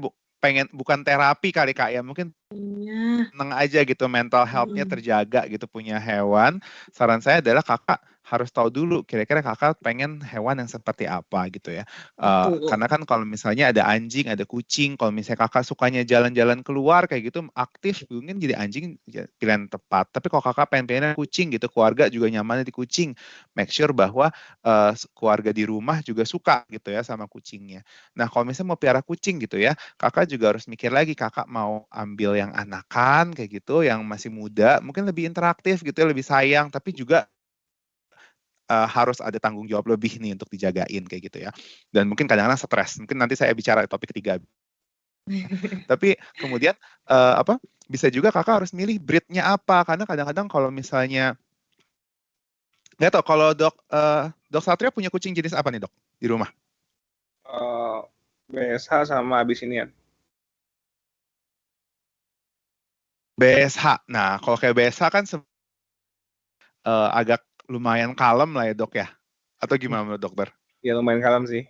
bukan terapi kali Kak ya, mungkin Iya. seneng aja gitu mental health-nya terjaga gitu punya hewan. Saran saya adalah Kakak harus tahu dulu kira-kira Kakak pengen hewan yang seperti apa gitu ya. Betul. Karena kan kalau misalnya ada anjing, ada kucing, kalau misalnya Kakak sukanya jalan-jalan keluar kayak gitu aktif, mungkin jadi anjing pilihan tepat. Tapi kalau Kakak pengen kucing gitu, keluarga juga nyamannya di kucing, make sure bahwa keluarga di rumah juga suka gitu ya sama kucingnya. Nah, kalau misalnya mau piara kucing gitu ya, Kakak juga harus mikir lagi Kakak mau ambil yang anakan kayak gitu, yang masih muda, mungkin lebih interaktif gitu ya, lebih sayang, tapi juga harus ada tanggung jawab lebih nih untuk dijagain kayak gitu ya. Dan mungkin kadang-kadang stres. Mungkin nanti saya bicara topik ketiga. Tapi kemudian bisa juga Kakak harus milih breed-nya apa, karena kadang-kadang kalau misalnya nggak tahu kalau Dok Satria punya kucing jenis apa nih Dok di rumah? BSH sama Abyssinian. BSH. Nah, kalau kayak BSH kan agak lumayan kalem lah ya Dok ya? Atau gimana menurut dokter? Ya lumayan kalem sih.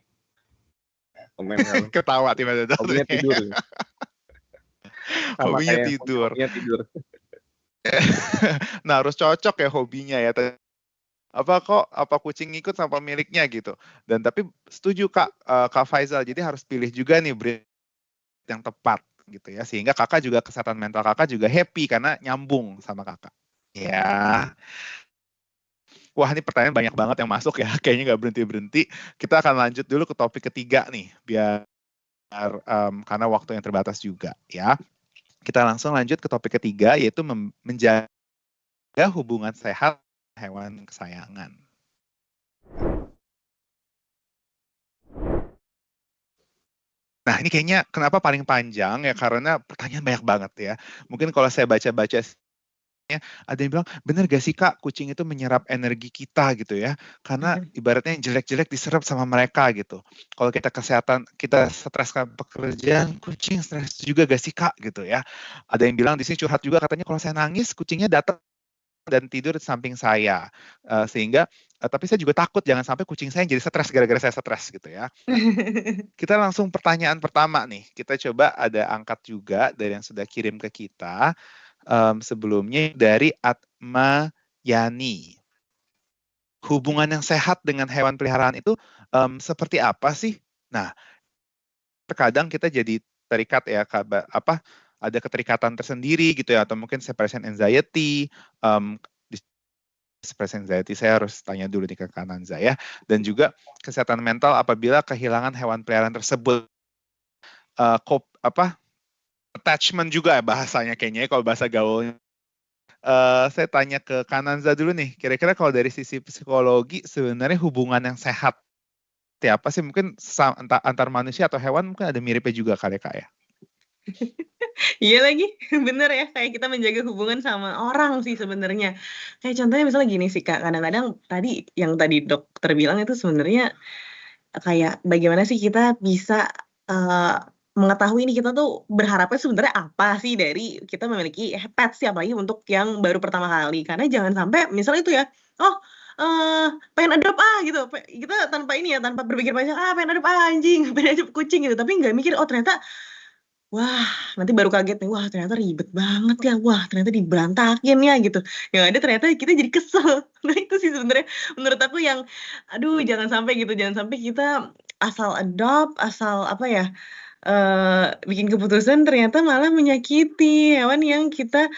Lumayan kalem. Ketawa tiba-tiba. Hobinya tidur. Sama Hobinya kayak tidur. hobinya tidur. Nah, harus cocok ya hobinya ya. Apa kucing ikut sama pemiliknya gitu. Dan tapi setuju Kak Faizal, jadi harus pilih juga nih breed yang tepat gitu ya, sehingga Kakak juga kesehatan mental Kakak juga happy karena nyambung sama Kakak. Ya. Wah, ini pertanyaan banyak banget yang masuk ya, kayaknya nggak berhenti-berhenti. Kita akan lanjut dulu ke topik ketiga nih, biar karena waktu yang terbatas juga ya. Kita langsung lanjut ke topik ketiga, yaitu menjaga hubungan sehat hewan kesayangan. Nah, ini kayaknya kenapa paling panjang ya, karena pertanyaan banyak banget ya. Mungkin kalau saya baca-baca, ada yang bilang, bener gak sih Kak, kucing itu menyerap energi kita gitu ya, karena ibaratnya yang jelek-jelek diserap sama mereka gitu. Kalau kita stres karena pekerjaan, kucing stres juga gak sih Kak gitu ya. Ada yang bilang di sini curhat juga, katanya kalau saya nangis, kucingnya datang dan tidur di samping saya. Sehingga, tapi saya juga takut jangan sampai kucing saya jadi stres gara-gara saya stres gitu ya. Nah, kita langsung pertanyaan pertama nih. Kita coba ada angkat juga dari yang sudah kirim ke kita. Sebelumnya dari Atma Yani. Hubungan yang sehat dengan hewan peliharaan itu seperti apa sih? Nah, terkadang kita jadi terikat ya, ada keterikatan tersendiri gitu ya, atau mungkin separation anxiety. Separation anxiety saya harus tanya dulu nih ke Kananza ya. Dan juga kesehatan mental apabila kehilangan hewan peliharaan tersebut. Attachment juga ya bahasanya kayaknya kalau bahasa gaulnya. Saya tanya ke Kananza dulu nih, kira-kira kalau dari sisi psikologi sebenarnya hubungan yang sehat seperti apa sih? Mungkin antar manusia atau hewan mungkin ada miripnya juga kali Kak ya? Iya lagi, bener ya, kayak kita menjaga hubungan sama orang sih sebenarnya. Kayak contohnya misalnya gini sih Kak, kadang-kadang yang tadi dokter bilang itu sebenarnya kayak bagaimana sih kita bisa mengetahui nih kita tuh berharapnya sebenarnya apa sih dari kita memiliki pets sih, apalagi untuk yang baru pertama kali. Karena jangan sampai misalnya itu ya, pengen adopt gitu, kita tanpa berpikir panjang, pengen adopt anjing, pengen adopt kucing gitu, tapi nggak mikir, oh ternyata wah, nanti baru kaget nih, wah ternyata ribet banget ya, wah ternyata diberantakin ya gitu. Yang ada ternyata kita jadi kesel. Nah itu sih sebenarnya menurut aku yang, aduh jangan sampai gitu, jangan sampai kita asal adopt, asal bikin keputusan ternyata malah menyakiti hewan yang kita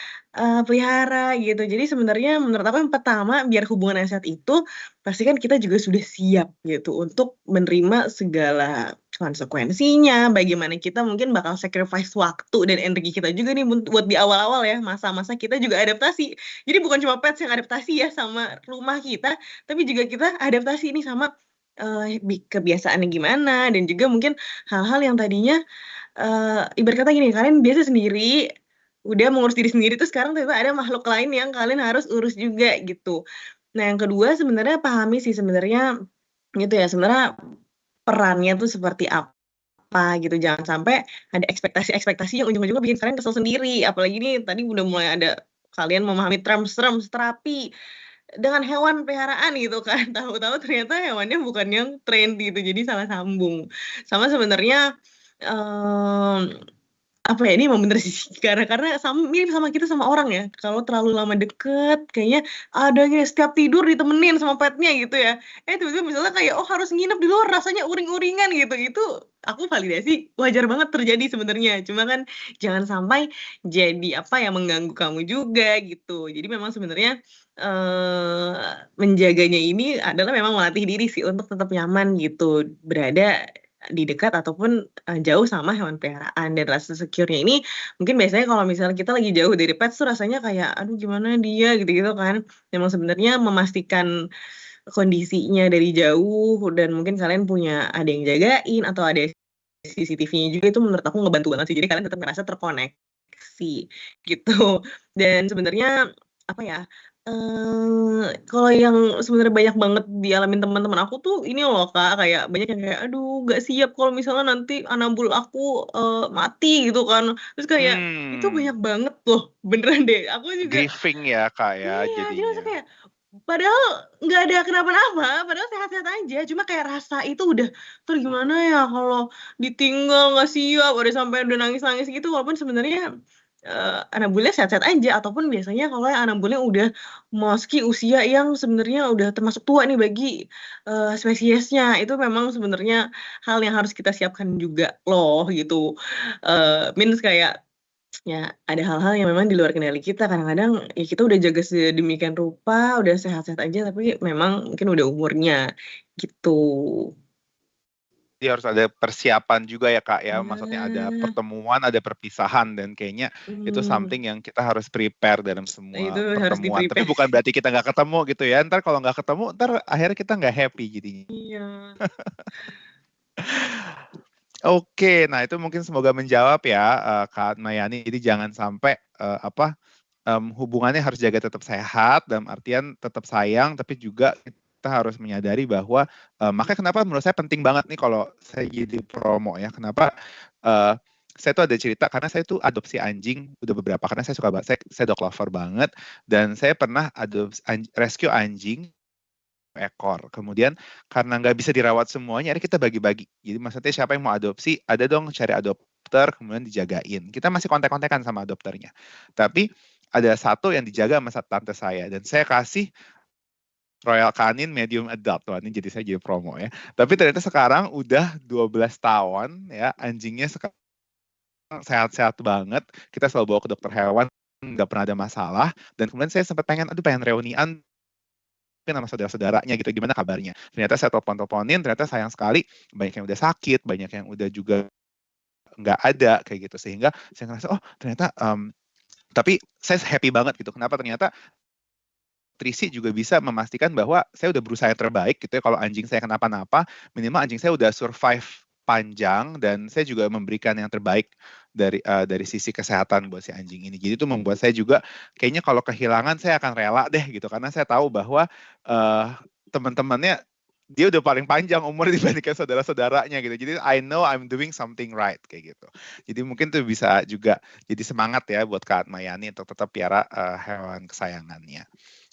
pelihara gitu. Jadi sebenarnya menurut aku yang pertama biar hubungan yang sehat itu, pastikan kita juga sudah siap gitu untuk menerima segala konsekuensinya, bagaimana kita mungkin bakal sacrifice waktu dan energi kita juga nih buat di awal-awal ya, masa-masa kita juga adaptasi. Jadi bukan cuma pets yang adaptasi ya sama rumah kita, tapi juga kita adaptasi nih sama kebiasaannya gimana, dan juga mungkin hal-hal yang tadinya ibarat kata gini, kalian biasa sendiri, udah mengurus diri sendiri, terus sekarang ternyata ada makhluk lain yang kalian harus urus juga gitu. Nah, yang kedua sebenarnya pahami sih sebenarnya gitu ya, sebenarnya perannya tuh seperti apa gitu, jangan sampai ada ekspektasi-ekspektasi yang ujung-ujungnya bikin kalian kesel sendiri. Apalagi nih tadi udah mulai ada kalian memahami terms terapi dengan hewan peliharaan gitu kan, tahu-tahu ternyata hewannya bukan yang trendy gitu, jadi salah sambung. Sama sebenarnya, mmm, apa ya, ini emang bener sih, karena mirip sama kita sama orang ya, kalau terlalu lama deket kayaknya ada aja setiap tidur ditemenin sama petnya gitu ya, tiba-tiba misalnya kayak, oh harus nginep di luar rasanya uring-uringan gitu, itu aku validasi wajar banget terjadi sebenarnya, cuma kan jangan sampai jadi apa yang mengganggu kamu juga gitu. Jadi memang sebenarnya, menjaganya ini adalah memang melatih diri sih untuk tetap nyaman gitu, berada di dekat ataupun, jauh sama hewan peliharaan, dan rasa secure-nya ini mungkin biasanya kalau misalnya kita lagi jauh dari pets tuh rasanya kayak, "Aduh gimana dia?" Gitu-gitu kan. Memang sebenarnya memastikan kondisinya dari jauh dan mungkin kalian punya ada yang jagain atau ada CCTV-nya juga, itu menurut aku ngebantu banget sih. Jadi kalian tetap ngerasa terkoneksi gitu. Dan sebenarnya apa ya, kalau yang sebenarnya banyak banget dialamin teman-teman aku tuh ini loh Kak, kayak banyak yang kayak, "Aduh nggak siap kalau misalnya nanti anabul aku, mati," gitu kan. Terus kayak, itu banyak Hmm, banget loh, beneran deh. Aku juga grieving ya Kak ya iya, jadi jadinya. maksudnya kayak padahal nggak ada kenapa-napa, padahal sehat-sehat aja, cuma kayak rasa itu udah, "Entar gimana ya kalau ditinggal nggak siap," udah sampai udah nangis-nangis gitu, walaupun sebenarnya, anabulnya sehat-sehat aja, ataupun biasanya kalau yang anabulnya udah memasuki usia yang sebenarnya udah termasuk tua nih bagi, spesiesnya, itu memang sebenarnya hal yang harus kita siapkan juga loh gitu. Means kayak ya, ada hal-hal yang memang di luar kendali kita, kadang-kadang ya kita udah jaga sedemikian rupa, udah sehat-sehat aja, tapi memang mungkin udah umurnya, gitu. Jadi harus ada persiapan juga ya Kak ya, maksudnya ada Nah, pertemuan, ada perpisahan dan kayaknya itu mhm, something yang kita harus prepare dalam itu semua harus pertemuan. Tapi di-prepare. bukan berarti kita nggak ketemu gitu ya, entar kalau nggak ketemu, entar akhirnya kita nggak happy jadinya. Iya. Oke, nah itu mungkin semoga menjawab ya, Kak Mayani. Jadi jangan sampai, hubungannya harus jaga tetap sehat, dalam artian tetap sayang, tapi juga kita harus menyadari bahwa, makanya kenapa menurut saya penting banget nih kalau saya jadi promo ya, kenapa, saya tuh ada cerita karena saya tuh adopsi anjing udah beberapa, karena saya suka banget, saya dog lover banget, dan saya pernah rescue anjing ekor. Kemudian karena nggak bisa dirawat semuanya, akhirnya kita bagi-bagi. Jadi maksudnya siapa yang mau adopsi, ada dong cari adopter, kemudian dijagain. Kita masih kontak-kontakan sama adopternya. Tapi ada satu yang dijaga sama tante saya, dan saya kasih Royal Canin medium adult. Wah, ini jadi saya jadi promo ya. Tapi ternyata sekarang udah 12 tahun ya, anjingnya sekarang sehat-sehat banget. Kita selalu bawa ke dokter hewan, nggak pernah ada masalah. Dan kemudian saya sempat pengen reunian sama saudara-saudaranya gitu, gimana kabarnya. Ternyata saya telepon-teleponin, ternyata sayang sekali banyak yang udah sakit, banyak yang udah juga nggak ada kayak gitu. Sehingga saya ngerasa, oh ternyata tapi saya happy banget gitu. Kenapa? Ternyata nutrisi juga bisa memastikan bahwa saya udah berusaha yang terbaik gitu ya. Kalau anjing saya kenapa-napa, minimal anjing saya udah survive panjang dan saya juga memberikan yang terbaik dari sisi kesehatan buat si anjing ini. Jadi itu membuat saya juga kayaknya kalau kehilangan saya akan rela deh gitu karena saya tahu bahwa teman-temannya dia udah paling panjang umur dibandingkan saudara-saudaranya gitu. Jadi I know I'm doing something right kayak gitu. Jadi mungkin tuh bisa juga jadi semangat ya buat Kak Mayani untuk tetap piara hewan kesayangannya.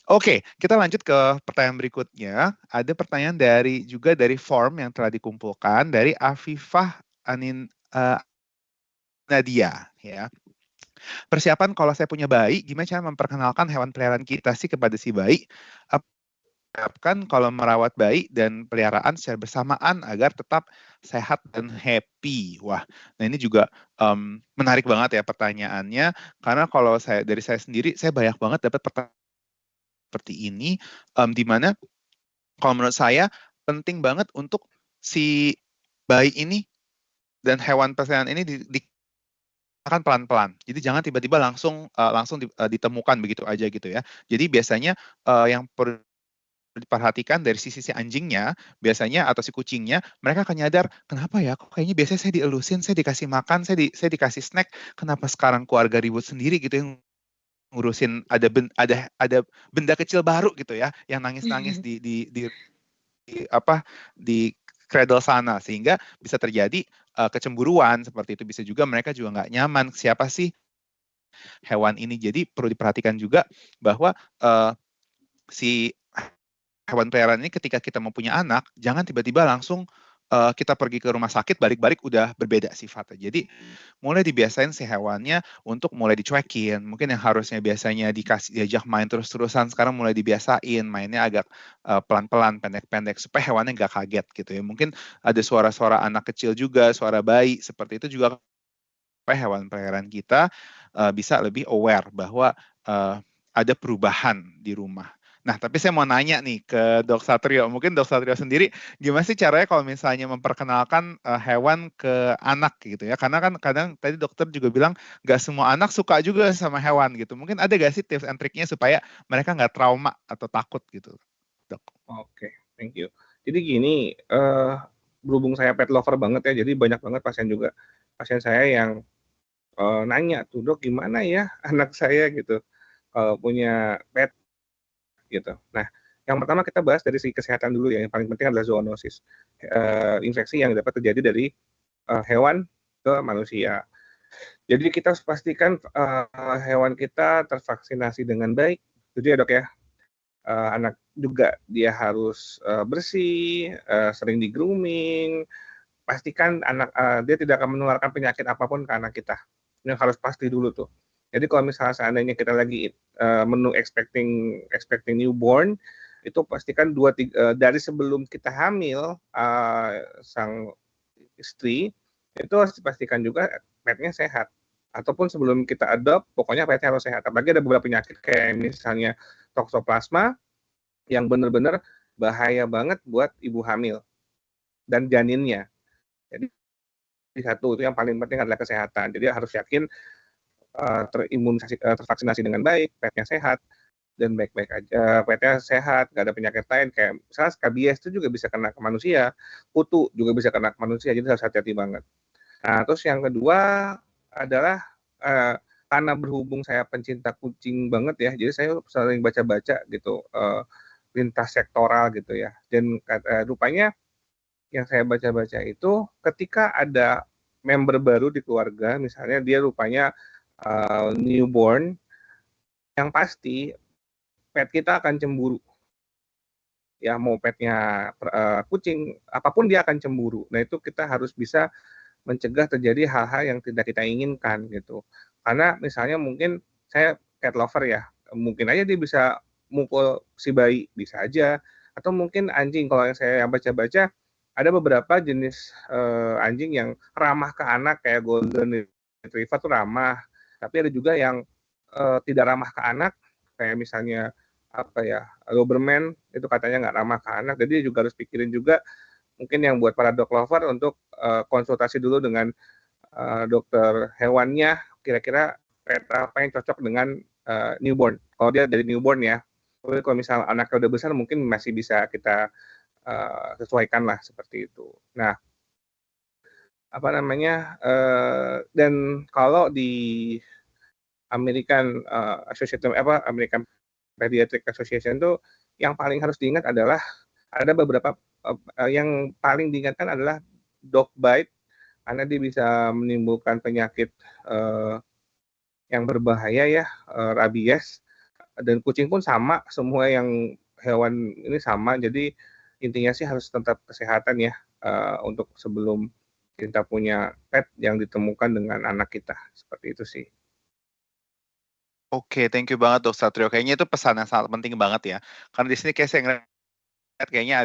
Oke, kita lanjut ke pertanyaan berikutnya. Ada pertanyaan dari form yang telah dikumpulkan dari Afifah Nadia ya. Persiapan kalau saya punya bayi, gimana cara memperkenalkan hewan peliharaan kita sih kepada si bayi? Kan kalau merawat bayi dan peliharaan secara bersamaan agar tetap sehat dan happy. Wah, nah ini juga menarik banget ya pertanyaannya, karena kalau dari saya sendiri, saya banyak banget dapat pertanyaan seperti ini, di mana kalau menurut saya penting banget untuk si bayi ini dan hewan peliharaan ini akan pelan-pelan. Jadi jangan tiba-tiba langsung ditemukan begitu aja gitu ya. Jadi biasanya yang perlu diperhatikan dari sisi si anjingnya, biasanya atau si kucingnya, mereka akan nyadar, kenapa ya, kok kayaknya biasanya saya dielusin, saya dikasih makan, saya dikasih snack, kenapa sekarang keluarga ribut sendiri gitu yang ngurusin ada benda kecil baru gitu ya, yang nangis-nangis di cradle sana, sehingga bisa terjadi kecemburuan seperti itu. Bisa juga mereka juga nggak nyaman, siapa sih hewan ini. Jadi perlu diperhatikan juga bahwa si hewan peliharaan ini ketika kita mau punya anak, jangan tiba-tiba langsung kita pergi ke rumah sakit, balik-balik udah berbeda sifatnya. Jadi mulai dibiasain si hewannya untuk mulai dicuekin. Mungkin yang harusnya biasanya diajak main terus-terusan, sekarang mulai dibiasain mainnya agak pelan-pelan, pendek-pendek, supaya hewannya nggak kaget gitu ya. Mungkin ada suara-suara anak kecil juga, suara bayi, seperti itu juga supaya hewan peliharaan kita bisa lebih aware bahwa ada perubahan di rumah. Nah, tapi saya mau nanya nih ke Dok Satrio. Mungkin Dok Satrio sendiri, gimana sih caranya kalau misalnya memperkenalkan hewan ke anak gitu ya? Karena kan kadang tadi dokter juga bilang nggak semua anak suka juga sama hewan gitu. Mungkin ada nggak sih tips and triknya supaya mereka nggak trauma atau takut gitu, Dok? Oke, thank you. Jadi gini, berhubung saya pet lover banget ya, jadi banyak banget pasien saya yang nanya tuh, "Dok, gimana ya anak saya gitu, kalau punya pet?" Gitu. Nah, yang pertama kita bahas dari segi kesehatan dulu ya, yang paling penting adalah zoonosis, infeksi yang dapat terjadi dari hewan ke manusia. Jadi kita harus pastikan hewan kita tervaksinasi dengan baik, gitu ya Dok ya. Anak juga dia harus bersih, sering di-grooming, pastikan dia tidak akan menularkan penyakit apapun ke anak kita. Ini harus pasti dulu tuh. Jadi kalau misalnya seandainya kita lagi menu expecting newborn, itu pastikan dari sebelum kita hamil sang istri, itu harus dipastikan juga petnya sehat. Ataupun sebelum kita adopt, pokoknya petnya harus sehat. Apalagi ada beberapa penyakit kayak misalnya toksoplasma yang benar-benar bahaya banget buat ibu hamil dan janinnya. Jadi satu itu yang paling penting adalah kesehatan. Jadi harus yakin tervaksinasi dengan baik, petnya sehat dan baik-baik aja, petnya sehat, nggak ada penyakit lain kayak misalnya skabies itu juga bisa kena ke manusia, kutu juga bisa kena ke manusia, jadi harus hati-hati banget. Nah, terus yang kedua adalah karena berhubung saya pencinta kucing banget ya, jadi saya sering baca-baca gitu lintas sektoral gitu ya, dan rupanya yang saya baca-baca itu ketika ada member baru di keluarga, misalnya dia rupanya newborn, yang pasti pet kita akan cemburu. Ya mau petnya kucing, apapun dia akan cemburu. Nah itu kita harus bisa mencegah terjadi hal-hal yang tidak kita inginkan gitu. Karena misalnya mungkin saya cat lover ya, mungkin aja dia bisa mukul si bayi, bisa aja. Atau mungkin anjing, kalau yang saya baca-baca, ada beberapa jenis anjing yang ramah ke anak, kayak golden retriever tuh ramah. Tapi ada juga yang tidak ramah ke anak, kayak misalnya apa ya, Doberman itu katanya nggak ramah ke anak. Jadi juga harus pikirin juga mungkin yang buat para dog lover untuk konsultasi dulu dengan dokter hewannya, kira-kira pet apa yang cocok dengan newborn. Kalau dia dari newborn ya, tapi kalau misalnya anaknya udah besar mungkin masih bisa kita sesuaikan lah seperti itu. Nah, apa namanya, dan kalau di American American Pediatric Association tuh yang paling harus diingat adalah ada beberapa yang paling diingatkan adalah dog bite, karena dia bisa menimbulkan penyakit yang berbahaya ya, rabies, dan kucing pun sama, semua yang hewan ini sama. Jadi intinya sih harus tetap kesehatan ya, untuk sebelum kita punya pet yang ditemukan dengan anak kita, seperti itu sih. Oke, thank you banget Dok Satrio. Kayaknya itu pesan yang sangat penting banget ya. Karena di sini kayak saya ngeliat kayaknya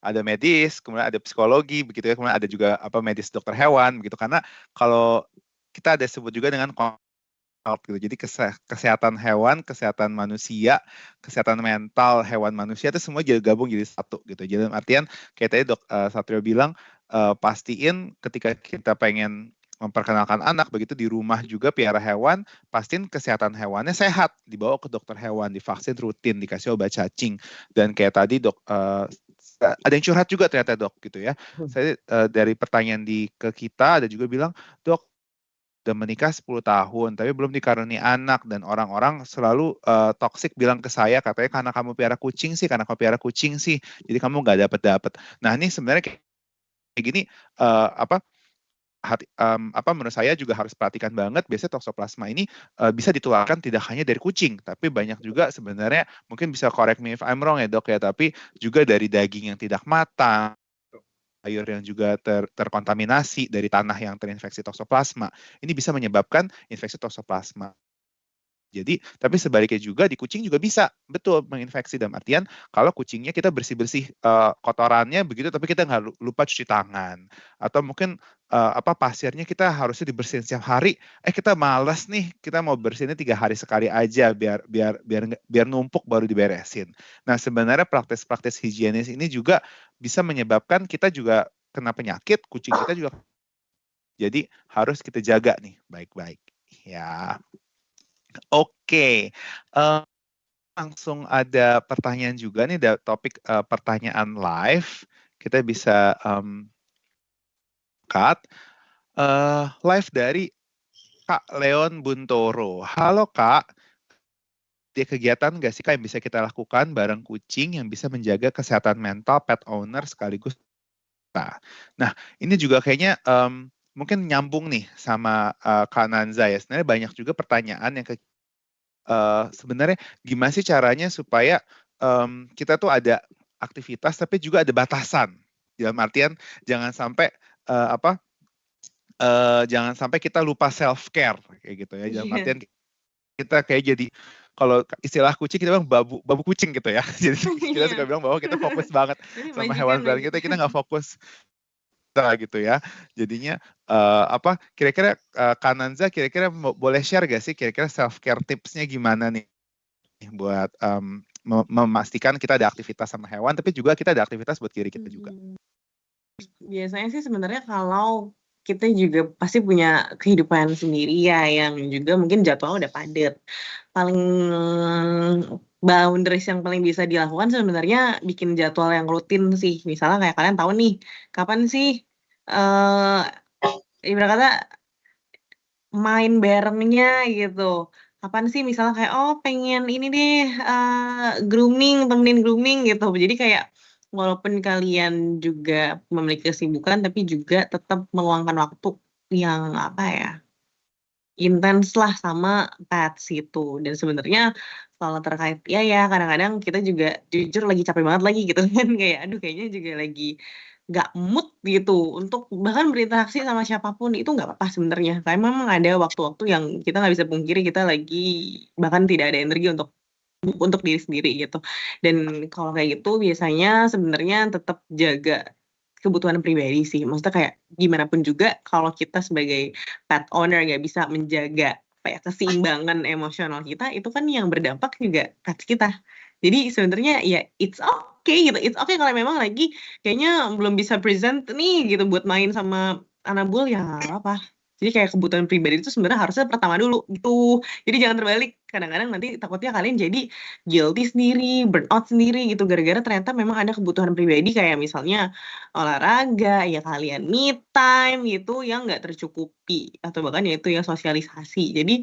ada medis, kemudian ada psikologi begitu ya, kemudian ada juga medis dokter hewan begitu. Karena kalau kita ada sebut juga dengan gitu. Jadi kesehatan hewan, kesehatan manusia, kesehatan mental hewan manusia itu semua jadi gabung jadi satu gitu. Jadi dalam artian kayak tadi Dok Satrio bilang pastiin ketika kita pengen memperkenalkan anak, begitu di rumah juga piara hewan, pastiin kesehatan hewannya sehat, dibawa ke dokter hewan, divaksin rutin, dikasih obat cacing. Dan kayak tadi dok, ada yang curhat juga ternyata dok gitu ya. Saya dari pertanyaan ke kita ada juga bilang, dok udah menikah 10 tahun tapi belum dikaruniai anak, dan orang-orang selalu toksik bilang ke saya, katanya karena kamu piara kucing sih, jadi kamu nggak dapet. Nah ini sebenarnya kayak gini, apa menurut saya juga harus perhatikan banget. Biasanya toksoplasma ini bisa ditularkan tidak hanya dari kucing, tapi banyak juga sebenarnya, mungkin bisa correct me if I'm wrong ya dok ya, tapi juga dari daging yang tidak matang, sayur yang juga terkontaminasi dari tanah yang terinfeksi toksoplasma. Ini bisa menyebabkan infeksi toksoplasma. Jadi, tapi sebaliknya juga di kucing juga bisa, betul, menginfeksi, dalam artian kalau kucingnya kita bersih-bersih kotorannya begitu, tapi kita nggak lupa cuci tangan, atau mungkin pasirnya kita harusnya dibersihin setiap hari, kita malas nih, kita mau bersihinnya 3 hari sekali aja, biar numpuk baru diberesin. Nah, sebenarnya praktis-praktis higienis ini juga bisa menyebabkan kita juga kena penyakit, kucing kita juga. Jadi harus kita jaga nih baik-baik. Ya. Oke, langsung ada pertanyaan juga nih, ada topik pertanyaan live. Kita bisa live dari Kak Leon Buntoro. Halo Kak, ada kegiatan nggak sih Kak yang bisa kita lakukan bareng kucing yang bisa menjaga kesehatan mental pet owner sekaligus kita? Nah, ini juga kayaknya mungkin nyambung nih sama Kak Nanza ya. Sebenarnya banyak juga pertanyaan yang sebenarnya gimana sih caranya supaya kita tuh ada aktivitas tapi juga ada batasan. Dalam artian jangan sampai jangan sampai kita lupa self care kayak gitu ya. Dalam Iya. artian kita kayak jadi, kalau istilah kucing kita bilang babu kucing gitu ya. Jadi kita Iya. suka bilang bahwa kita fokus banget Jadi sama hewan peliharaan kita nggak fokus gitu ya. Jadinya kira-kira Kananza kira-kira boleh share gak sih kira-kira self care tipsnya gimana nih buat memastikan kita ada aktivitas sama hewan, tapi juga kita ada aktivitas buat diri kita juga. Biasanya sih sebenarnya kalau kita juga pasti punya kehidupan sendiri ya, yang juga mungkin jadwal udah padat. Paling boundaries yang paling bisa dilakukan sebenarnya bikin jadwal yang rutin sih. Misalnya kayak kalian tahu nih, kapan sih eh ibarat kata main barengnya gitu. Kapan sih misalnya kayak, oh pengen ini deh, temenin grooming gitu. Jadi kayak walaupun kalian juga memiliki kesibukan, tapi juga tetap meluangkan waktu yang apa ya, intens lah sama pets itu. Dan sebenarnya kalau terkait ya kadang-kadang kita juga jujur lagi capek banget lagi gitu kan, kayak aduh kayaknya juga lagi nggak mood gitu untuk bahkan berinteraksi sama siapapun, itu nggak apa-apa sebenarnya. Tapi memang ada waktu-waktu yang kita nggak bisa pungkiri kita lagi bahkan tidak ada energi untuk diri sendiri gitu. Dan kalau kayak gitu biasanya sebenarnya tetap jaga kebutuhan pribadi sih. Maksudnya kayak gimana pun juga kalau kita sebagai pet owner nggak bisa menjaga apa ya, keseimbangan emosional kita, itu kan yang berdampak juga pets kita. Jadi sebenarnya ya it's okay gitu. It's okay kalau memang lagi kayaknya belum bisa present nih gitu buat main sama Anabul, ya nggak apa-apa. Jadi kayak kebutuhan pribadi itu sebenarnya harusnya pertama dulu gitu. Jadi jangan terbalik. Kadang-kadang nanti takutnya kalian jadi guilty sendiri, burnout sendiri gitu gara-gara ternyata memang ada kebutuhan pribadi kayak misalnya olahraga, ya kalian me time gitu yang nggak tercukupi atau bahkan ya itu ya sosialisasi. Jadi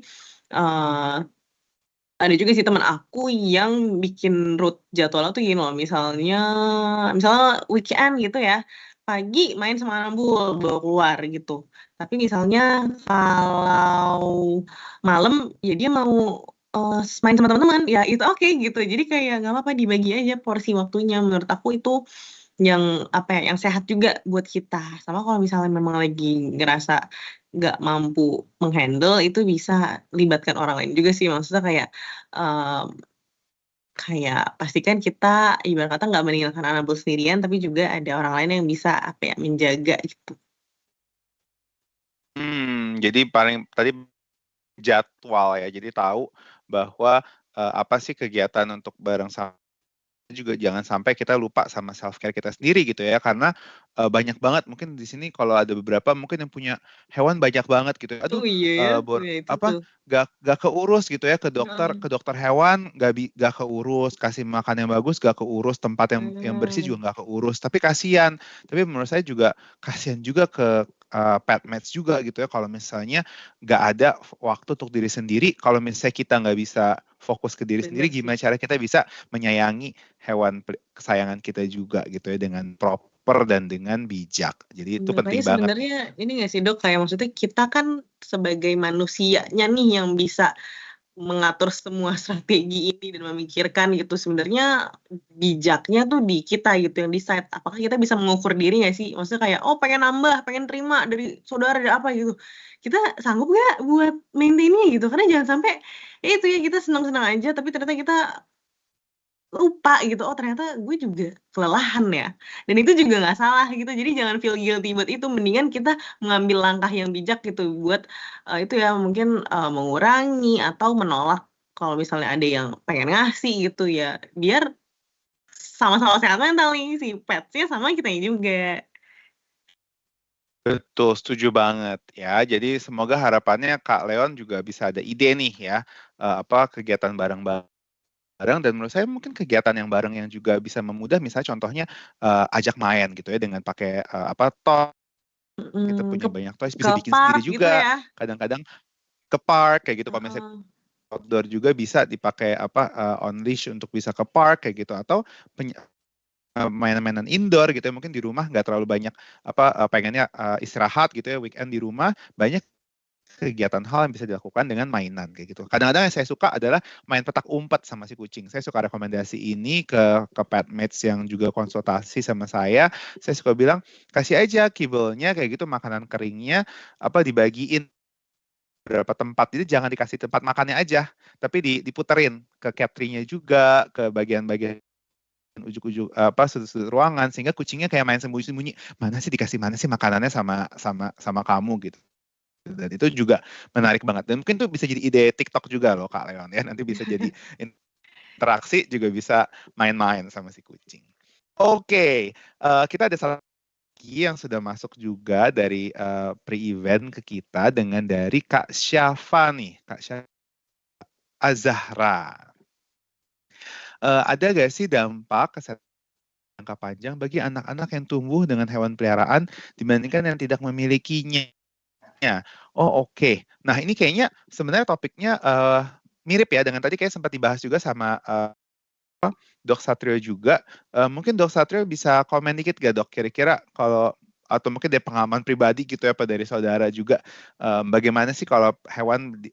ada juga sih teman aku yang bikin jadwalnya tuh gini loh, misalnya weekend gitu ya, pagi main sama Anambul, bawa keluar gitu. Tapi misalnya kalau malam ya dia mau main sama teman-teman, ya itu oke gitu. Jadi kayak nggak apa-apa, dibagi aja porsi waktunya. Menurut aku itu yang apa ya, yang sehat juga buat kita. Sama kalau misalnya memang lagi ngerasa nggak mampu menghandle, itu bisa libatkan orang lain juga sih. Maksudnya kayak pastikan kita ibarat kata nggak meninggalkan Anabul sendirian, tapi juga ada orang lain yang bisa apa ya, menjaga gitu. Jadi paling tadi jadwal ya. Jadi tahu bahwa apa sih kegiatan untuk bareng sama juga jangan sampai kita lupa sama self care kita sendiri gitu ya, karena banyak banget mungkin di sini kalau ada beberapa mungkin yang punya hewan banyak banget gitu ya. Aduh, Oh iya ya, ya itu apa tuh. gak keurus gitu ya, ke Heeh. dokter hewan gak keurus, kasih makan yang bagus gak keurus, tempat yang bersih Hmm. juga gak keurus, tapi kasihan. Tapi menurut saya juga kasihan juga ke pet mats juga gitu ya, kalau misalnya gak ada waktu untuk diri sendiri. Kalau misalnya kita nggak bisa fokus ke diri sendiri, Bener sih. gimana cara kita bisa menyayangi hewan kesayangan kita juga gitu ya, dengan proper dan dengan bijak. Jadi itu penting Makanya banget nih. sebenarnya ini nggak sih Dok, kayak maksudnya kita kan sebagai manusianya nih yang bisa mengatur semua strategi ini dan memikirkan gitu, sebenarnya bijaknya tuh di kita gitu yang decide. Apakah kita bisa mengukur diri nggak sih? Maksudnya kayak, oh pengen nambah, pengen terima dari saudara, dari apa gitu. Kita sanggup nggak buat maintain-nya gitu? Karena jangan sampai ya itu ya, kita senang-senang aja tapi ternyata kita lupa gitu, oh ternyata gue juga kelelahan ya, dan itu juga nggak salah gitu. Jadi jangan feel guilty buat itu, mendingan kita mengambil langkah yang bijak gitu buat, itu ya mungkin, mengurangi atau menolak kalau misalnya ada yang pengen ngasih gitu ya, biar sama-sama sehat mental nih, si pets-nya sama kitanya juga. Betul, setuju banget ya. Jadi semoga harapannya Kak Leon juga bisa ada ide nih ya, kegiatan bareng-bareng, dan menurut saya mungkin kegiatan yang bareng yang juga bisa memudah, misalnya contohnya ajak main gitu ya dengan pakai toy, kita Mhm, punya banyak toys, ke bisa bikin sendiri park gitu juga. ya? Kadang-kadang ke park kayak gitu, kalau misalnya Heeh. outdoor juga bisa dipakai on leash untuk bisa ke park kayak gitu, atau mainan-mainan indoor gitu ya, mungkin di rumah nggak terlalu banyak pengennya istirahat gitu ya, weekend di rumah, banyak kegiatan hal yang bisa dilakukan dengan mainan kayak gitu. Kadang-kadang yang saya suka adalah main petak umpet sama si kucing. Saya suka rekomendasi ini ke petmates yang juga konsultasi sama saya. Saya suka bilang, kasih aja kibelnya kayak gitu, makanan keringnya dibagiin beberapa tempat. Jadi jangan dikasih tempat makannya aja, tapi diputerin ke cat tree-nya juga, ke bagian-bagian ujung-ujung sudut-sudut ruangan, sehingga kucingnya kayak main sembunyi-sembunyi, mana sih dikasih mana sih makanannya sama sama sama kamu gitu. Dan itu juga menarik banget, dan mungkin tuh bisa jadi ide TikTok juga loh Kak Leon ya, nanti bisa jadi interaksi, juga bisa main-main sama si kucing. Oke, kita ada satu lagi yang sudah masuk juga dari pre-event ke kita, dengan dari Kak Syafa nih, Kak Syafa Azahra. Ada gak sih dampak kesehatan jangka panjang bagi anak-anak yang tumbuh dengan hewan peliharaan dibandingkan yang tidak memilikinya? Oh, oke. Nah, ini kayaknya sebenarnya topiknya mirip ya dengan tadi, kayak sempat dibahas juga sama Dok Satrio juga. Mungkin Dok Satrio bisa komen dikit gak Dok, kira-kira kalau, atau mungkin dari pengalaman pribadi gitu ya, apa dari saudara juga, bagaimana sih kalau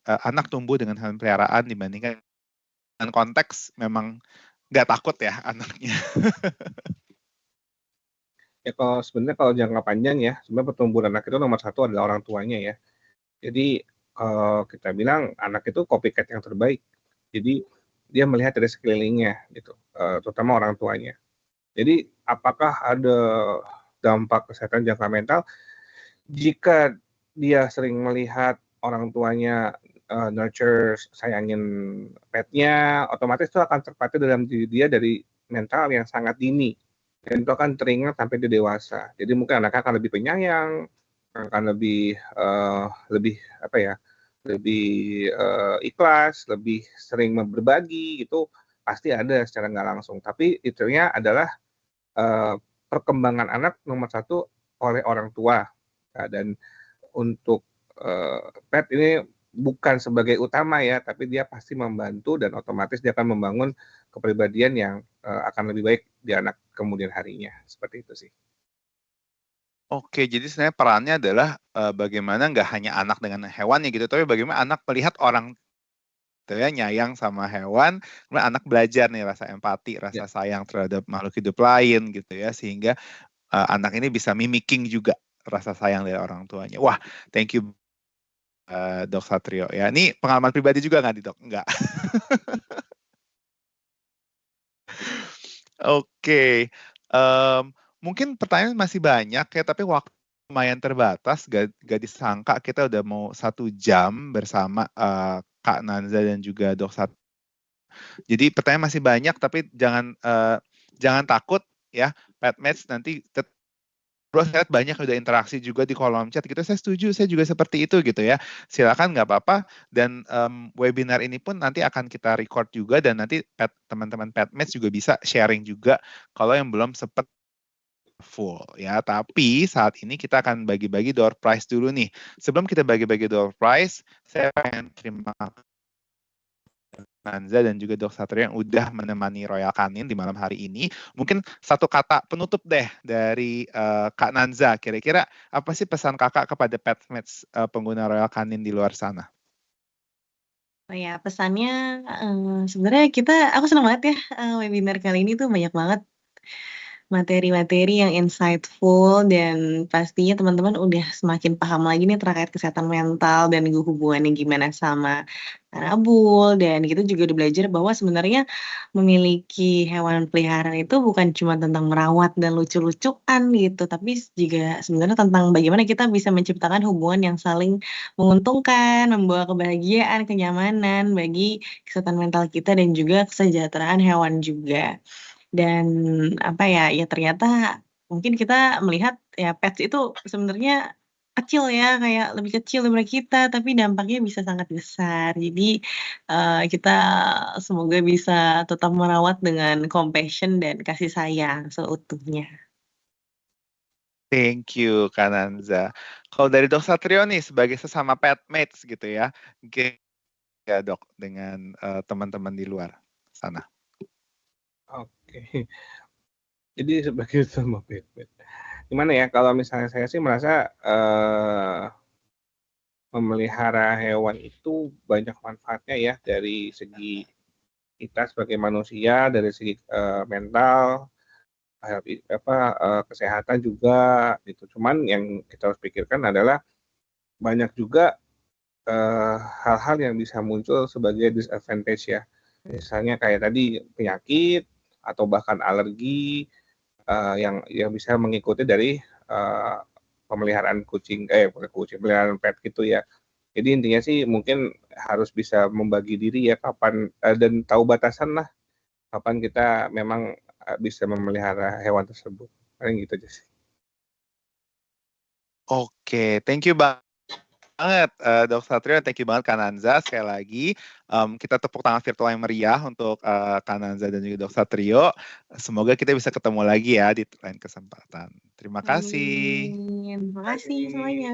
anak tumbuh dengan hewan peliharaan dibandingkan dengan konteks memang nggak takut ya anaknya? Ya kalau jangka panjang ya, sebenarnya pertumbuhan anak itu nomor satu adalah orang tuanya ya. Jadi kita bilang anak itu copycat yang terbaik. Jadi dia melihat dari sekelilingnya gitu, terutama orang tuanya. Jadi apakah ada dampak kesehatan jangka mental? Jika dia sering melihat orang tuanya nurture, sayangin petnya, otomatis itu akan terpatri dalam diri dia dari mental yang sangat dini. Dan itu akan teringat sampai dia dewasa. Jadi mungkin anaknya akan lebih penyayang, akan lebih apa ya, lebih ikhlas, lebih sering berbagi, itu pasti ada secara nggak langsung. Tapi itunya adalah perkembangan anak nomor satu oleh orang tua. Nah, dan untuk pet ini bukan sebagai utama ya, tapi dia pasti membantu dan otomatis dia akan membangun kepribadian yang akan lebih baik di anak kemudian harinya. Seperti itu sih. Oke, jadi sebenarnya perannya adalah bagaimana nggak hanya anak dengan hewannya gitu, tapi bagaimana anak melihat orang gitu ya, nyayang sama hewan, kemudian anak belajar nih rasa empati, Ya. rasa sayang terhadap makhluk hidup lain gitu ya, sehingga anak ini bisa mimicking juga rasa sayang dari orang tuanya. Wah, thank you Dok Satrio ya. Ini pengalaman pribadi juga nggak nih Dok? Nggak. Oke, mungkin pertanyaan masih banyak ya, tapi waktu lumayan terbatas, gak disangka kita udah mau 1 jam bersama Kak Nanza dan juga Dok Satrio. Jadi pertanyaan masih banyak, tapi jangan jangan takut ya, PetMeds nanti bro, saya lihat banyak udah interaksi juga di kolom chat gitu. Saya setuju, saya juga seperti itu gitu ya. Silakan nggak apa-apa. Dan webinar ini pun nanti akan kita record juga dan nanti teman-teman PetMeds juga bisa sharing juga kalau yang belum sempat full ya. Tapi saat ini kita akan bagi-bagi door prize dulu nih. Sebelum kita bagi-bagi door prize, saya pengen terima Nanza dan juga Dok Satrio yang udah menemani Royal Canin di malam hari ini. Mungkin satu kata penutup deh dari Kak Nanza. Kira-kira apa sih pesan kakak kepada PetMeds pengguna Royal Canin di luar sana? Oh ya, pesannya sebenarnya aku senang banget ya webinar kali ini tuh banyak banget materi-materi yang insightful dan pastinya teman-teman udah semakin paham lagi nih terkait kesehatan mental dan hubungannya gimana sama Anabul dan kita juga udah belajar bahwa sebenarnya memiliki hewan peliharaan itu bukan cuma tentang merawat dan lucu-lucuan gitu, tapi juga sebenarnya tentang bagaimana kita bisa menciptakan hubungan yang saling menguntungkan, membawa kebahagiaan, kenyamanan bagi kesehatan mental kita dan juga kesejahteraan hewan juga. Dan apa ya, ya ternyata mungkin kita melihat ya pets itu sebenarnya kecil ya, kayak lebih kecil daripada kita, tapi dampaknya bisa sangat besar. Jadi, kita semoga bisa tetap merawat dengan compassion dan kasih sayang seutuhnya. Thank you, Kak Nanza. Kalau dari Dok Satrio nih, sebagai sesama PetMeds gitu ya, ya dok, dengan teman-teman di luar sana. Oke. Jadi sebagai sama PetMeds, gimana ya, kalau misalnya saya sih merasa memelihara hewan itu banyak manfaatnya ya, dari segi kita sebagai manusia, dari segi mental, kesehatan juga gitu. Cuman yang kita harus pikirkan adalah banyak juga hal-hal yang bisa muncul sebagai disadvantage ya. Misalnya kayak tadi penyakit atau bahkan alergi yang bisa mengikuti dari pemeliharaan pemeliharaan pet gitu ya. Jadi intinya sih mungkin harus bisa membagi diri ya kapan dan tahu batasan lah kapan kita memang bisa memelihara hewan tersebut. Paling gitu aja sih. Oke, thank you banget Dok Satrio, thank you banget Kak Nanza. Sekali lagi kita tepuk tangan virtual yang meriah untuk Kak Nanza dan juga Dok Satrio. Semoga kita bisa ketemu lagi ya di lain kesempatan. Terima kasih. Amin. Terima kasih semuanya.